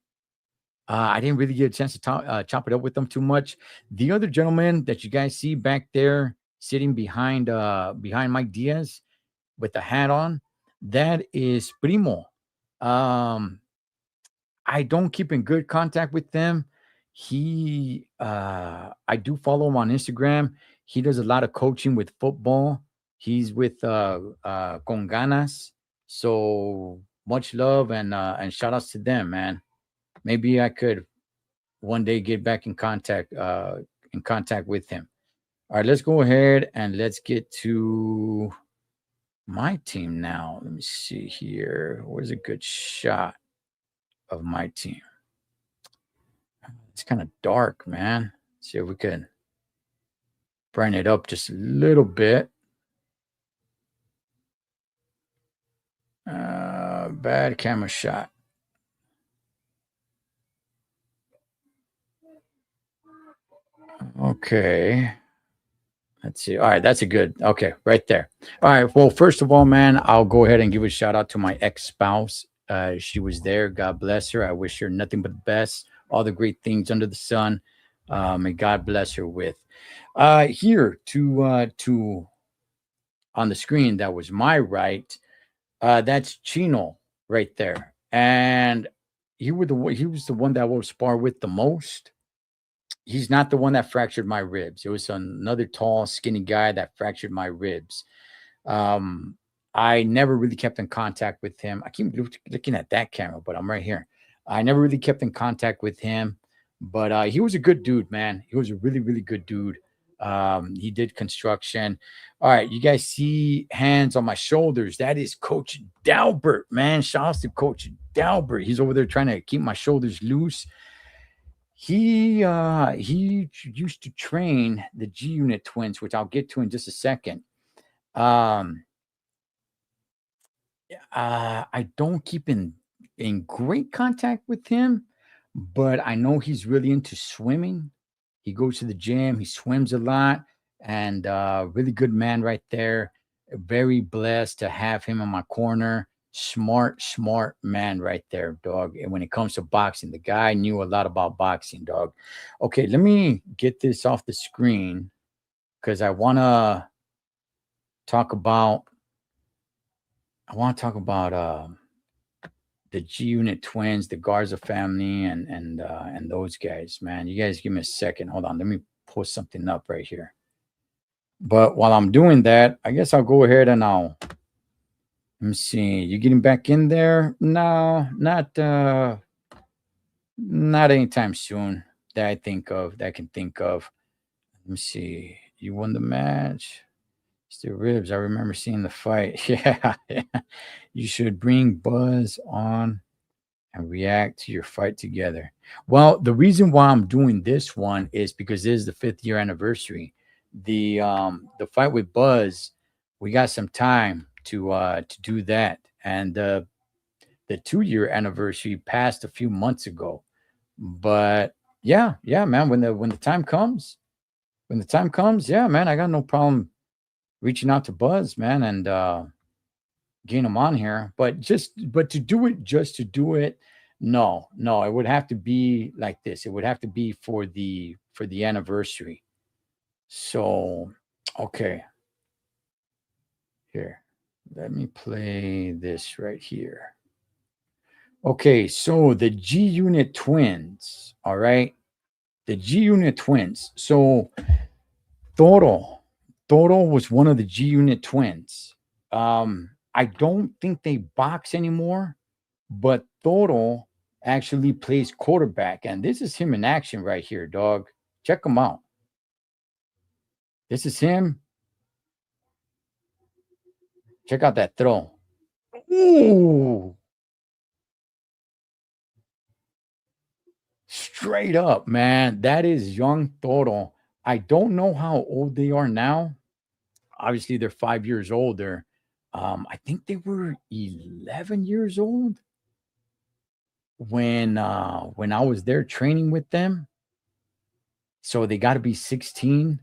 I didn't really get a chance to chop it up with them too much. The other gentleman that you guys see back there sitting behind Mike Diaz with the hat on, that is Primo. I don't keep in good contact with them. I do follow him on Instagram. He does a lot of coaching with football. He's with Con Ganas. So much love and shout outs to them, man. Maybe I could one day get back in contact with him. All right, let's go ahead and let's get to my team now. Let me see here. Where's a good shot of my team? It's kind of dark, man. Let's see if we can brighten it up just a little bit. Bad camera shot. Okay. Let's see. All right, that's a good. Okay, right there. All right. Well, first of all, man, I'll go ahead and give a shout out to my ex-spouse. She was there. God bless her. I wish her nothing but the best. All the great things under the sun. May God bless her with. Here to on the screen, that was my right. That's Chino right there, and he was the one that I will spar with the most. He's not the one that fractured my ribs. It was another tall, skinny guy that fractured my ribs. I never really kept in contact with him. I keep looking at that camera, but I'm right here. I never really kept in contact with him, but he was a good dude, man. He was a really, really good dude. He did construction. All right, you guys see hands on my shoulders. That is Coach Dalbert, man. Shout out to Coach Dalbert. He's over there trying to keep my shoulders loose. He used to train the G Unit twins, which I'll get to in just a second. I don't keep in great contact with him, but I know he's really into swimming. He goes to the gym, he swims a lot, and really good man right there. Very blessed to have him in my corner. Smart man right there, dog. And when it comes to boxing, the guy knew a lot about boxing, dog. Okay, let me get this off the screen because I want to talk about the G Unit twins, the Garza family, and those guys, man. You guys give me a second. Hold on, let me post something up right here. But while I'm doing that, I guess I'll go ahead and let me see. You getting back in there? No, not anytime soon that I can think of. Let me see. You won the match. Still ribs. I remember seeing the fight. Yeah. You should bring Buzz on and react to your fight together. Well, the reason why I'm doing this one is because this is the 5th year anniversary. The fight with Buzz, we got some time to do that, and the 2-year anniversary passed a few months ago. But yeah, man, when the time comes, yeah, man, I got no problem reaching out to Buzz, man, and getting him on here. But to do it, no, it would have to be like this. It would have to be for the anniversary. So okay, here. Let me play this right here. Okay, so the G Unit twins, all right? The G Unit twins. So Toro was one of the G Unit twins. I don't think they box anymore, but Toro actually plays quarterback, and this is him in action right here, dog. Check him out. This is him. Check out that throw. Ooh. Straight up, man. That is young Toro. I don't know how old they are now. Obviously, they're 5 years older. I think they were 11 years old when I was there training with them. So they got to be 16,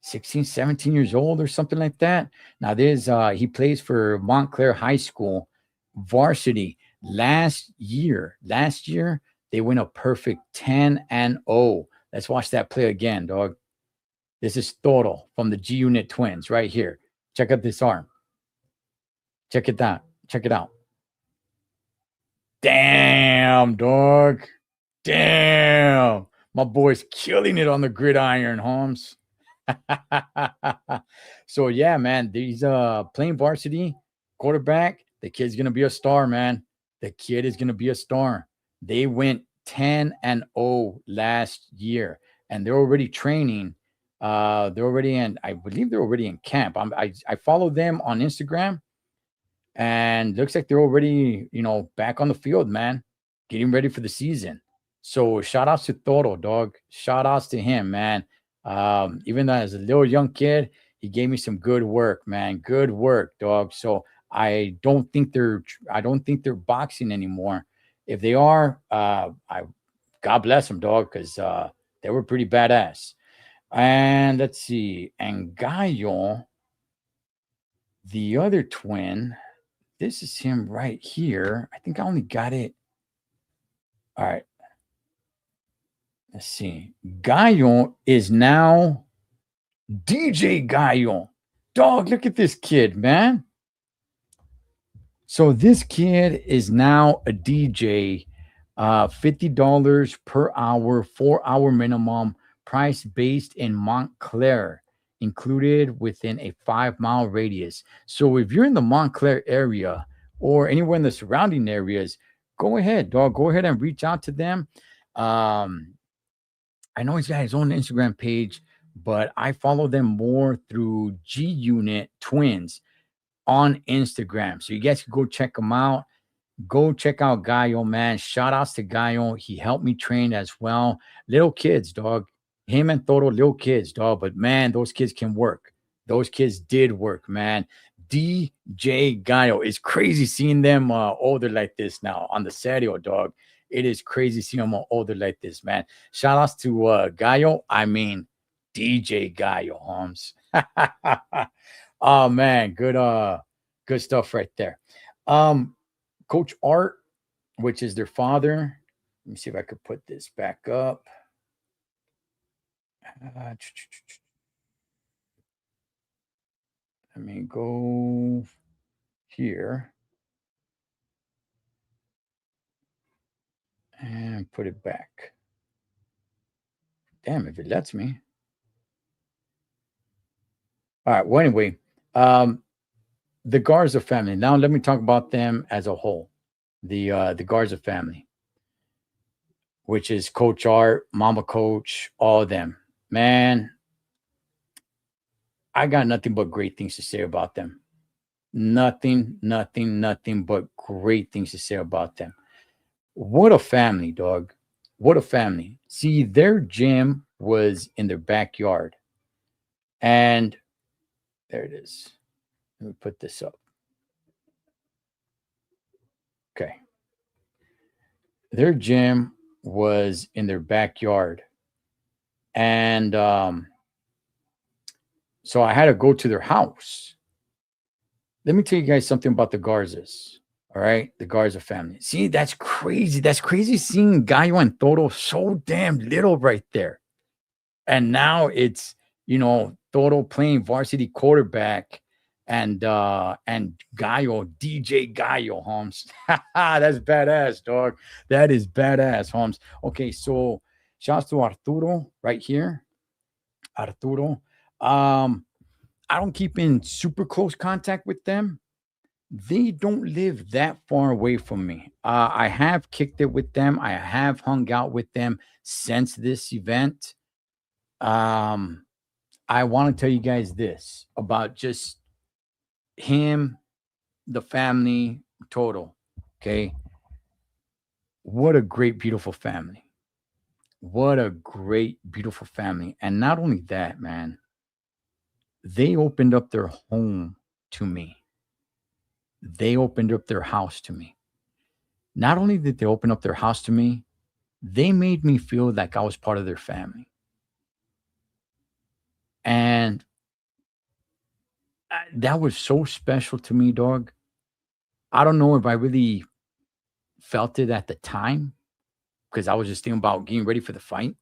17 years old or something like that. Now he plays for Montclair High School varsity. Last year they went a perfect 10-0. Let's watch that play again, dog. This is Toro from the G Unit twins right here. Check out this arm. Check it out. Damn, dog. Damn. My boy's killing it on the gridiron, Holmes. So yeah, man, he's playing varsity quarterback. The kid's gonna be a star, man. The kid is gonna be a star. They went 10-0 last year, and they're already training. I believe they're already in camp. I follow them on Instagram. And looks like they're already, back on the field, man, getting ready for the season. So shout outs to Toro, dog. Shout outs to him, man. Even though as a little young kid, he gave me some good work, man. Good work, dog. So I don't think they're boxing anymore. If they are, God bless them, dog, because they were pretty badass. And let's see, and Gallo, the other twin, this is him right here. I think I only got it. All right. Let's see. Gallo is now DJ Gallo. Dog, look at this kid, man. So this kid is now a DJ, $50 per hour, 4-hour minimum, price based in Montclair, included within a 5-mile radius. So if you're in the Montclair area or anywhere in the surrounding areas, go ahead, dog. Go ahead and reach out to them. I know he's got his own Instagram page, but I follow them more through G Unit Twins on Instagram. So you guys can go check them out. Go check out Gallo, man. Shout outs to Gallo. He helped me train as well. Little kids, dog. Him and Toro, little kids, dog. But man, those kids can work. Those kids did work, man. DJ Gallo. It's crazy seeing them older like this now on the serio, dog. It is crazy seeing them older like this, man. Shout outs to Gallo. I mean, DJ Gallo, Holmes. Oh man, good stuff right there. Coach Art, which is their father. Let me see if I could put this back up. Let me go here and put it back. Damn, if it lets me. All right. Well, anyway, the Garza family. Now let me talk about them as a whole. The Garza family, which is Coach Art, Mama Coach, all of them. Man, I got nothing but great things to say about them. Nothing but great things to say about them. What a family, dog. What a family. See, their gym was in their backyard. And there it is. Let me put this up. Okay. Their gym was in their backyard. And so I had to go to their house. Let me tell you guys something about the Garzas. All right. The Garza family. See, that's crazy. That's crazy seeing Gallo and Toro so damn little right there. And now it's, Toro playing varsity quarterback and Gallo, DJ Gallo, Holmes. That's badass, dog. That is badass, Holmes. Okay, so shouts to Arturo right here. Arturo. I don't keep in super close contact with them. They don't live that far away from me. I have kicked it with them. I have hung out with them since this event. I want to tell you guys this about just him, the family, total. Okay. What a great, beautiful family. What a great, beautiful family. And not only that, man, they opened up their home to me. They opened up their house to me. Not only did they open up their house to me, they made me feel like I was part of their family. And that was so special to me, dog. I don't know if I really felt it at the time because I was just thinking about getting ready for the fight.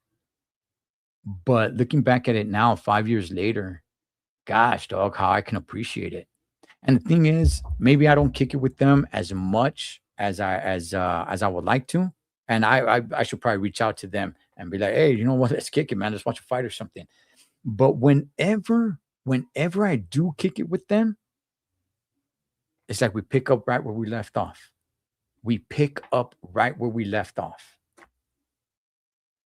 But looking back at it now, 5 years later, gosh, dog, how I can appreciate it. And the thing is, maybe I don't kick it with them as much as I would like to. And I should probably reach out to them and be like, hey, you know what? Let's kick it, man. Let's watch a fight or something. But whenever I do kick it with them, it's like we pick up right where we left off. We pick up right where we left off.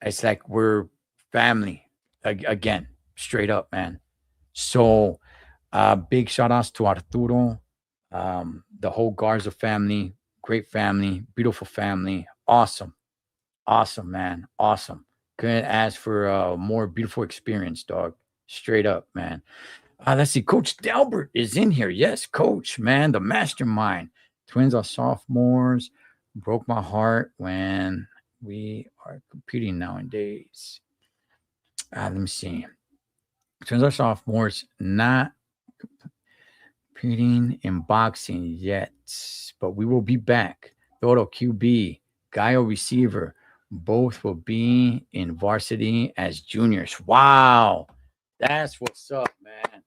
It's like we're family again, straight up, man. So big shout outs to Arturo, The whole Garza family, great family, beautiful family, awesome, awesome, man, awesome. Couldn't ask for a more beautiful experience, dog. Straight up, man. Let's see. Coach Delbert is in here. Yes, Coach, man, the mastermind. Twins are sophomores. Broke my heart when we are competing nowadays. Let me see. Twins are sophomores, not competing in boxing yet, but we will be back. Toro QB, Gaio receiver, both will be in varsity as juniors. Wow. That's what's up, man.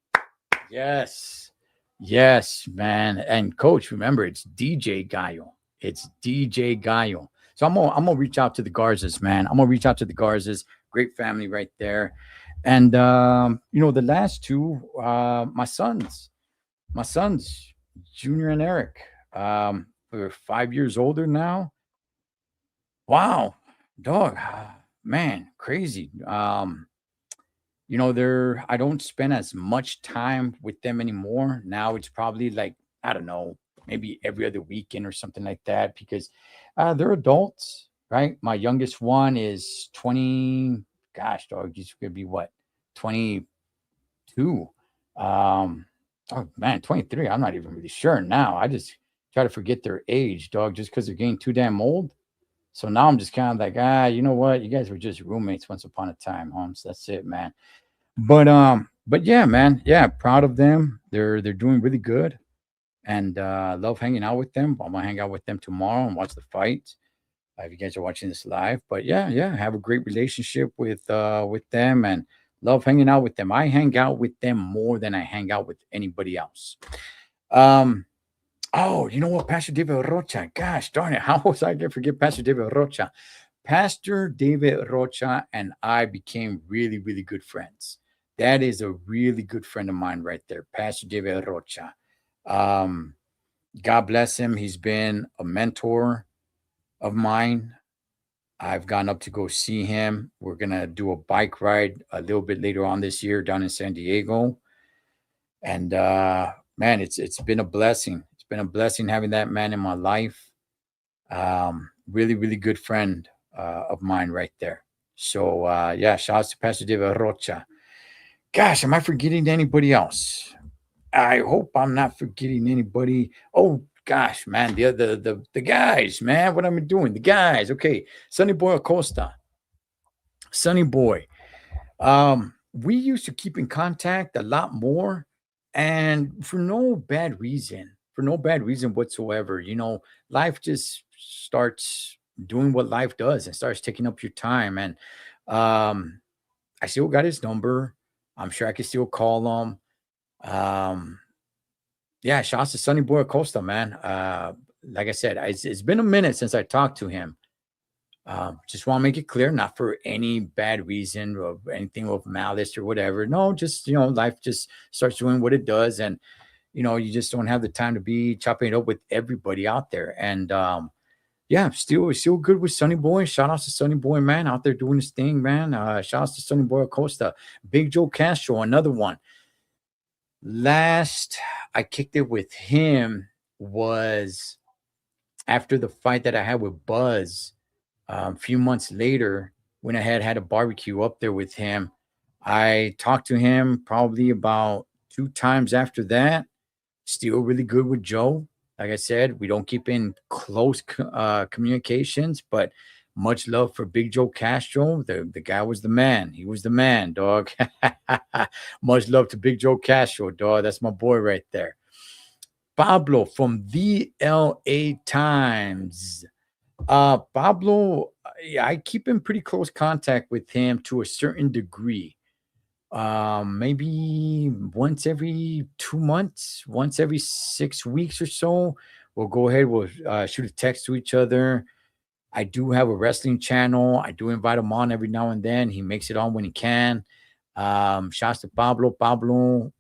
Yes. Yes, man. And coach, remember, it's DJ Gaio. It's DJ Gaio. So I'm gonna reach out to the Garzas, man. I'm gonna reach out to the Garzas. Great family right there. And the last two, my sons, Junior and Eric. They're 5 years older now. Wow, dog, man, crazy. I don't spend as much time with them anymore. Now it's probably like, I don't know, maybe every other weekend or something like that, because they're adults, right? My youngest one is 20, gosh, dog, he's gonna be what, 22. Oh man, 23. I'm not even really sure now. I just try to forget their age, dog, just because they're getting too damn old. So now I'm just kind of like, you know what? You guys were just roommates once upon a time, Holmes. That's it, man. But yeah, man. Yeah, proud of them. They're doing really good. And love hanging out with them. I'm gonna hang out with them tomorrow and watch the fight. If you guys are watching this live. But yeah, have a great relationship with them and love hanging out with them. I hang out with them more than I hang out with anybody else. Oh, you know what? Pastor David Rocha. Gosh darn it. How was I going to forget Pastor David Rocha? Pastor David Rocha and I became really, really good friends. That is a really good friend of mine right there. Pastor David Rocha. God bless him. He's been a mentor of mine. I've gone up to go see him. We're going to do a bike ride a little bit later on this year down in San Diego. And man, it's been a blessing. It's been a blessing having that man in my life. Really, really good friend of mine right there. So shout out to Pastor David Rocha. Gosh, am I forgetting anybody else? I hope I'm not forgetting anybody. Oh, gosh, man, the guys, man, what am I doing? The guys, okay. Sonny Boy Acosta. Sonny Boy. We used to keep in contact a lot more, and for no bad reason whatsoever. Life just starts doing what life does and starts taking up your time. And I still got his number. I'm sure I can still call him. Shout out to Sonny Boy Acosta, man. Like I said, it's been a minute since I talked to him. Just want to make it clear, not for any bad reason or anything of malice or whatever. No, just, life just starts doing what it does. And, you just don't have the time to be chopping it up with everybody out there. And, still good with Sonny Boy. Shout out to Sonny Boy, man, out there doing his thing, man. Shout out to Sonny Boy Acosta. Big Joe Castro, another one. Last I kicked it with him was after the fight that I had with Buzz. A few months later, when I had a barbecue up there with him, I talked to him probably about 2 times after that. Still really good with Joe. Like I said, we don't keep in close communications, but much love for Big Joe Castro. The guy was the man. He was the man, dog. Much love to Big Joe Castro, dog. That's my boy right there. Pablo from the LA Times. Pablo, I keep in pretty close contact with him to a certain degree. Maybe once every 2 months, once every 6 weeks or so, we'll go ahead, we'll shoot a text to each other. I do have a wrestling channel. I do invite him on every now and then. He makes it on when he can. Shouts to Pablo. Pablo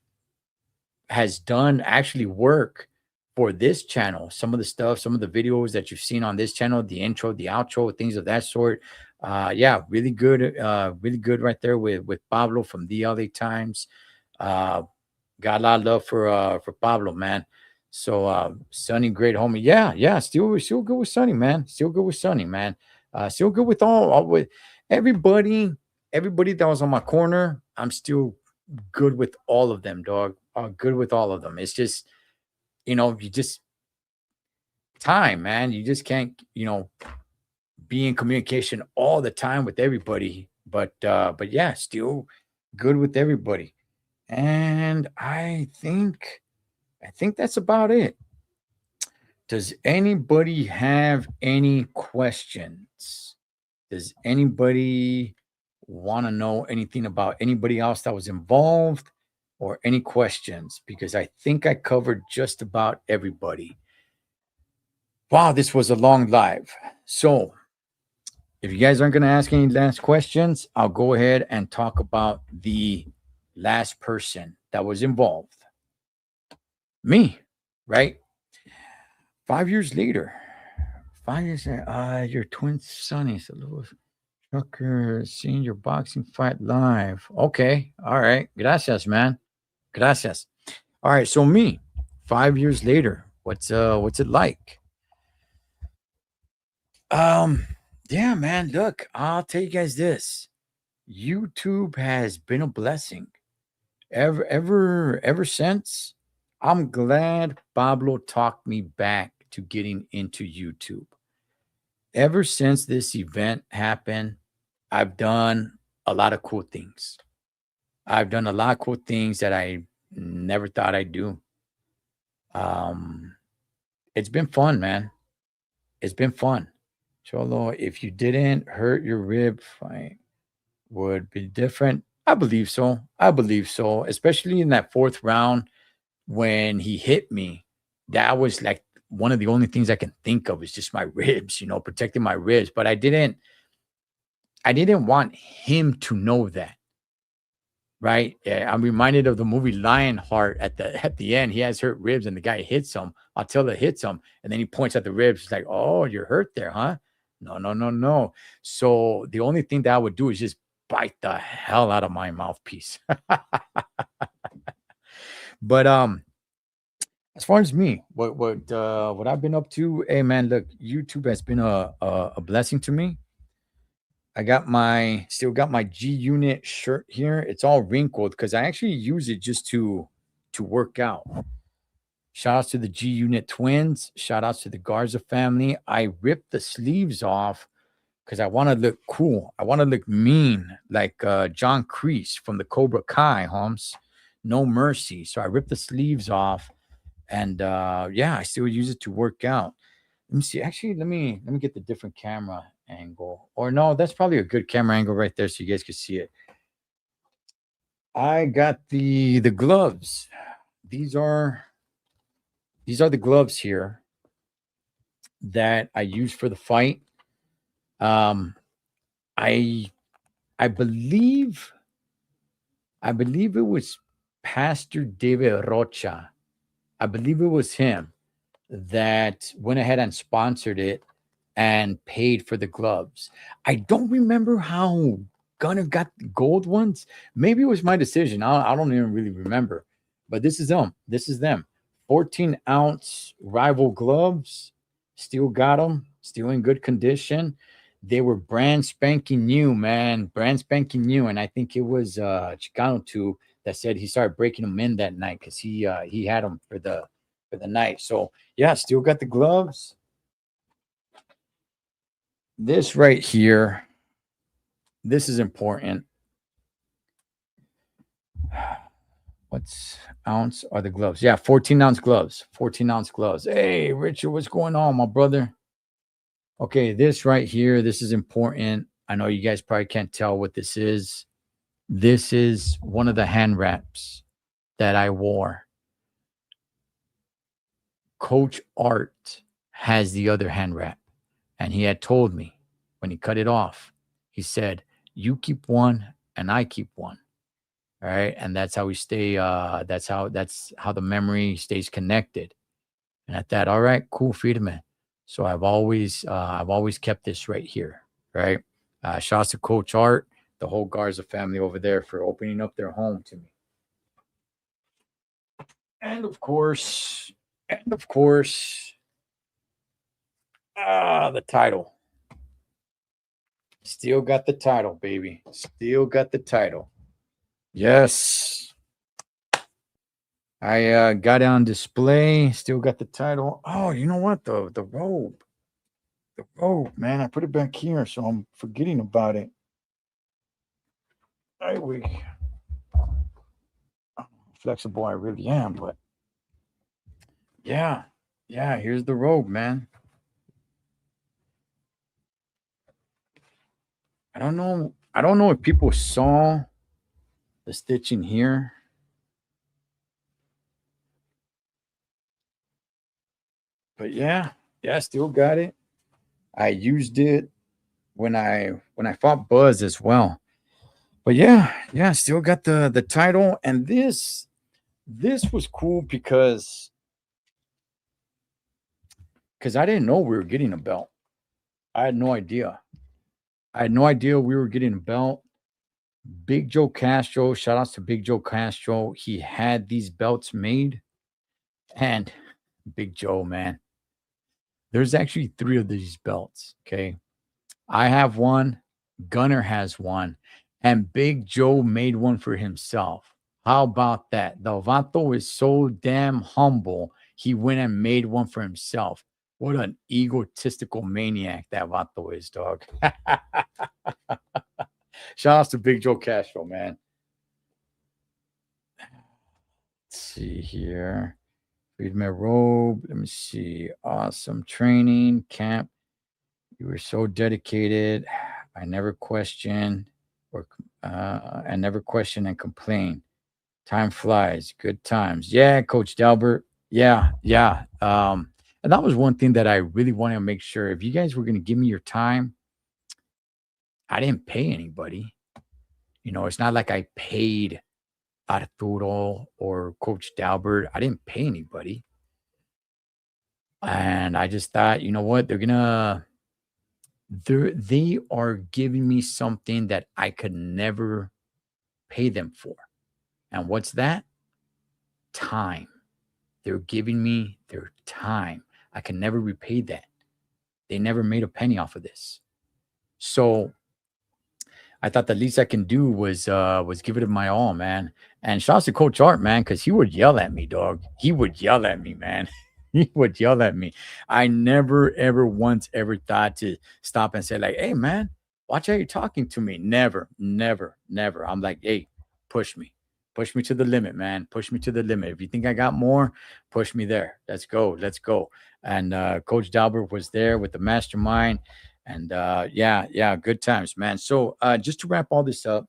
has done actually work for this channel. Some of the stuff, some of the videos that you've seen on this channel, the intro, the outro, things of that sort. Really good right there with Pablo from the LA Times. Got a lot of love for Pablo, man. So Sonny, great homie. Yeah, still good with Sonny, man. Still good with Sonny, man. Still good with all with everybody that was on my corner. I'm still good with all of them, dog. Good with all of them. It's just, you just time, man. You just can't, be in communication all the time with everybody. But yeah, still good with everybody. And I think that's about it. Does anybody have any questions? Does anybody want to know anything about anybody else that was involved or any questions? Because I think I covered just about everybody. Wow, this was a long live. So if you guys aren't going to ask any last questions, I'll go ahead and talk about the last person that was involved. Me, right? 5 years later, 5 years later, your twin Sonny, Saludos Trucker, seeing your boxing fight live. Okay, all right. Gracias, man. Gracias. All right, so me, 5 years later, what's it like? Yeah, man. Look, I'll tell you guys this. YouTube has been a blessing. Ever since, I'm glad Pablo talked me back to getting into YouTube. Ever since this event happened, I've done a lot of cool things. I've done a lot of cool things that I never thought I'd do. It's been fun, man. It's been fun. Cholo, if you didn't hurt your rib, fight would be different. I believe so. Especially in that fourth round when he hit me. That was like one of the only things I can think of is just my ribs, protecting my ribs. But I didn't want him to know that. Right? Yeah, I'm reminded of the movie Lionheart at the end. He has hurt ribs and the guy hits him. Attila hits him and then he points at the ribs. He's like, oh, you're hurt there, huh? No. So the only thing that I would do is just bite the hell out of my mouthpiece. But as far as me, what I've been up to, hey man, look, YouTube has been a blessing to me. I still got my G Unit shirt here. It's all wrinkled because I actually use it just to work out. Shout outs to the G Unit twins. Shout outs to the Garza family. I ripped the sleeves off because I want to look cool. I want to look mean like John Kreese from the Cobra Kai, Holmes. No mercy. So I ripped the sleeves off, and I still use it to work out. Let me see. Actually, let me get the different camera angle. Or no, that's probably a good camera angle right there, so you guys can see it. I got the gloves. These are the gloves here that I use for the fight. I believe it was Pastor David Rocha. I believe it was him that went ahead and sponsored it and paid for the gloves. I don't remember how Gunner got the gold ones. Maybe it was my decision. I don't even really remember. But this is them. 14-ounce Rival gloves. Still got them. Still in good condition. They were brand spanking new, man. Brand spanking new. And I think it was Chicano 2 that said he started breaking them in that night because he had them for the night. So yeah, still got the gloves. This right here, this is important. What's ounce are the gloves? Yeah, 14-ounce gloves. 14-ounce gloves. Hey, Richard, what's going on, my brother? Okay, this right here, this is important. I know you guys probably can't tell what this is. This is one of the hand wraps that I wore. Coach Art has the other hand wrap. And he had told me when he cut it off, he said, you keep one and I keep one. All right. And that's how we stay. That's how the memory stays connected. And I thought, all right, cool, Friedman. So I've always kept this right here. Right. Shouts to Coach Art, the whole Garza family over there for opening up their home to me. And of course, And of course, the title. Still got the title, baby. Still got the title. Yes. I got it on display. Still got the title. Oh, you know what? The robe. The robe, man. I put it back here, so I'm forgetting about it. Flexible I really am, but yeah. Here's the robe, man. I don't know if people saw the stitching here. But yeah, still got it. I used it when I fought Buzz as well. But yeah, still got the title. And this was cool because I didn't know we were getting a belt. I had no idea. We were getting a belt. Big Joe Castro, shout outs to Big Joe Castro. He had these belts made. And Big Joe, man, there's actually 3 of these belts. Okay. I have one, Gunner has one, and Big Joe made one for himself. How about that? The Vato is so damn humble. He went and made one for himself. What an egotistical maniac that Vato is, dog. Shout outs to Big Joe Castro, man. Let's see here. Read my robe. Let me see. Awesome training camp. You were so dedicated. I never question and complain. Time flies. Good times. Yeah, Coach Delbert. Yeah. And that was one thing that I really wanted to make sure. If you guys were going to give me your time, I didn't pay anybody. You know, it's not like I paid Arturo or Coach Delbert. I didn't pay anybody. And I just thought, you know what? They are giving me something that I could never pay them for. And what's that? Time. They're giving me their time. I can never repay that. They never made a penny off of this. So I thought the least I can do was give it my all, man. And shout out to Coach Art, man, because he would yell at me, dog. He would yell at me, man. He would yell at me. I never, ever once ever thought to stop and say, like, hey, man, watch how you're talking to me. Never. I'm like, hey, push me. Push me to the limit, man. Push me to the limit. If you think I got more, push me there. Let's go. And Coach Dalbert was there with the mastermind. And yeah, good times, man. So just to wrap all this up,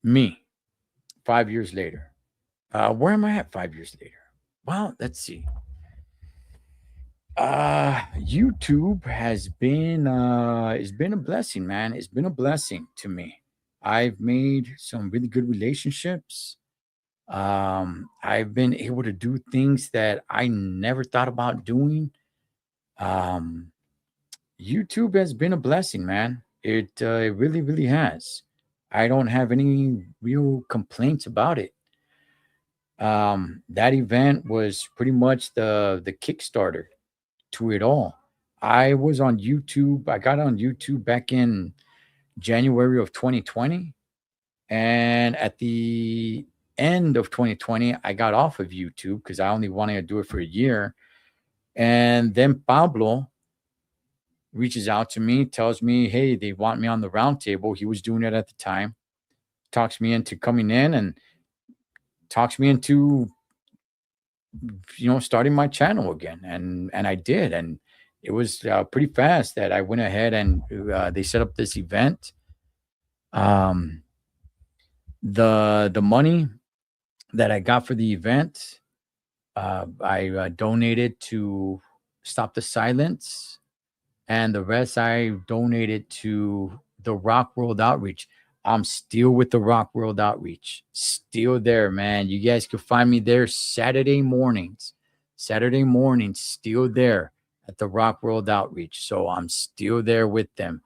me, 5 years later. Where am I at 5 years later? Well, let's see. YouTube has been it's been a blessing, man. It's been a blessing to me. I've made some really good relationships. I've been able to do things that I never thought about doing. YouTube has been a blessing, man. It really, really has. I don't have any real complaints about it. That event was pretty much the Kickstarter to it all. I was on YouTube. I got on YouTube back in January of 2020. And at the end of 2020, I got off of YouTube because I only wanted to do it for a year. And then Pablo reaches out to me, tells me, hey, they want me on the roundtable. He was doing it at the time. Talks me into coming in and talks me into, starting my channel again. And I did. And it was pretty fast that I went ahead and they set up this event. The money that I got for the event, I donated to Stop the Silence, and the rest I donated to the Rock World Outreach. I'm still with the Rock World Outreach, still there, man. You guys can find me there Saturday mornings, still there at the Rock World Outreach. So I'm still there with them.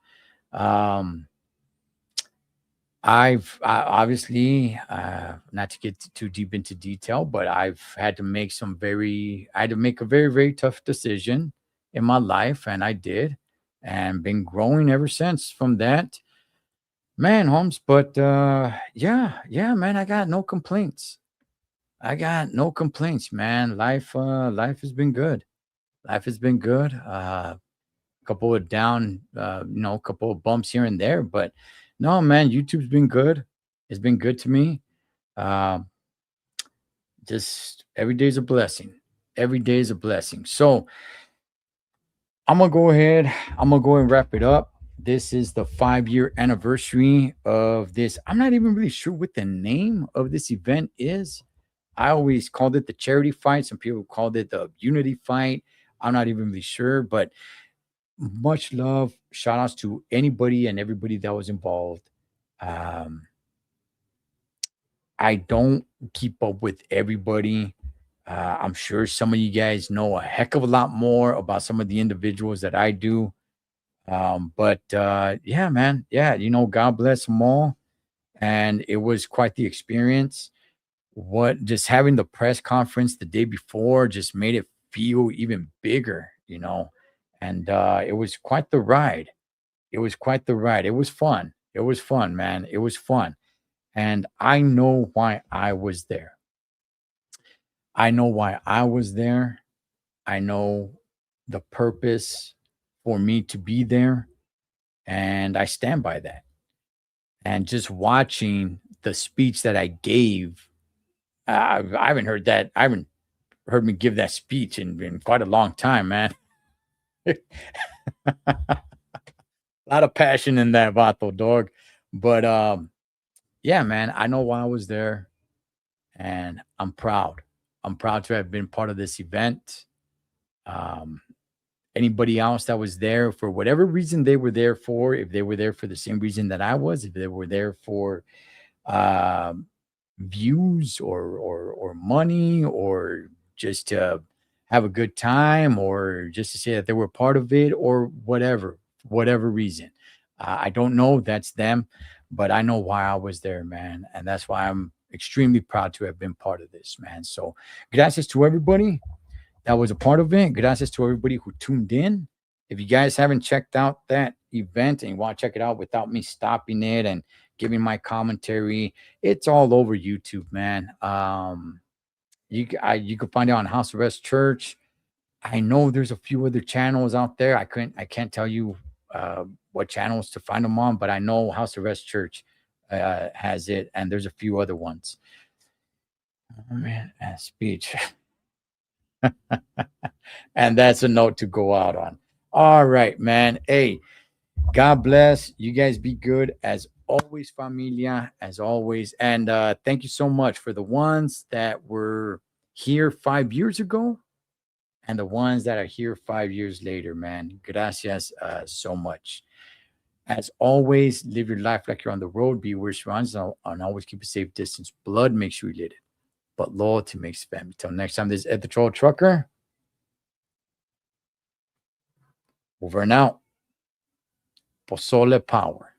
obviously, not to get too deep into detail, but I've had to make I had to make a very, very tough decision in my life, and I did, and been growing ever since from that, man, Holmes. But yeah, man, I got no complaints. I got no complaints, man. Life has been good. Life has been good. Couple of a couple of bumps here and there, but no, man, YouTube's been good. It's been good to me. Just every day's a blessing. Every day is a blessing. So I'm gonna go ahead and wrap it up. This is the 5-year anniversary of this. I'm not even really sure what the name of this event is. I always called it the charity fight. Some people called it the unity fight. I'm not even really sure, but much love. Shout outs to anybody and everybody that was involved. I don't keep up with everybody. I'm sure some of you guys know a heck of a lot more about some of the individuals that I do. But yeah, man. Yeah, God bless them all. And it was quite the experience. Just having the press conference the day before just made it feel even bigger, and it was quite the ride. It was quite the ride. It was fun. It was fun, man. It was fun. And I know why I was there. I know why I was there. I know the purpose for me to be there. And I stand by that. And just watching the speech that I gave, I haven't heard that. I haven't heard me give that speech in quite a long time, man. A lot of passion in that vato, dog. But yeah, man, I know why I was there, and I'm proud. I'm proud to have been part of this event. Anybody else that was there for whatever reason they were there for, if they were there for the same reason that I was, if they were there for views or money, or just to have a good time, or just to say that they were part of it, or whatever reason. I don't know. That's them. But I know why I was there, man. And that's why I'm extremely proud to have been part of this, man. So gracias to everybody that was a part of it. Gracias to everybody who tuned in. If you guys haven't checked out that event and you want to check it out without me stopping it and giving my commentary, it's all over YouTube, man. You can find it on House Arrest Church. I know there's a few other channels out there. I can't tell you what channels to find them on, but I know House Arrest Church has it, and there's a few other ones. Oh man, speech. And that's a note to go out on. All right, man. Hey, God bless. You guys be good as always, familia, as always. And thank you so much for the ones that were here 5 years ago and the ones that are here 5 years later, man. Gracias so much. As always, live your life like you're on the road. Be where surrounds, and always keep a safe distance. Blood makes you related, but loyalty makes family. Till next time, this is Ed the Troll Trucker. Over and out. Pozole power.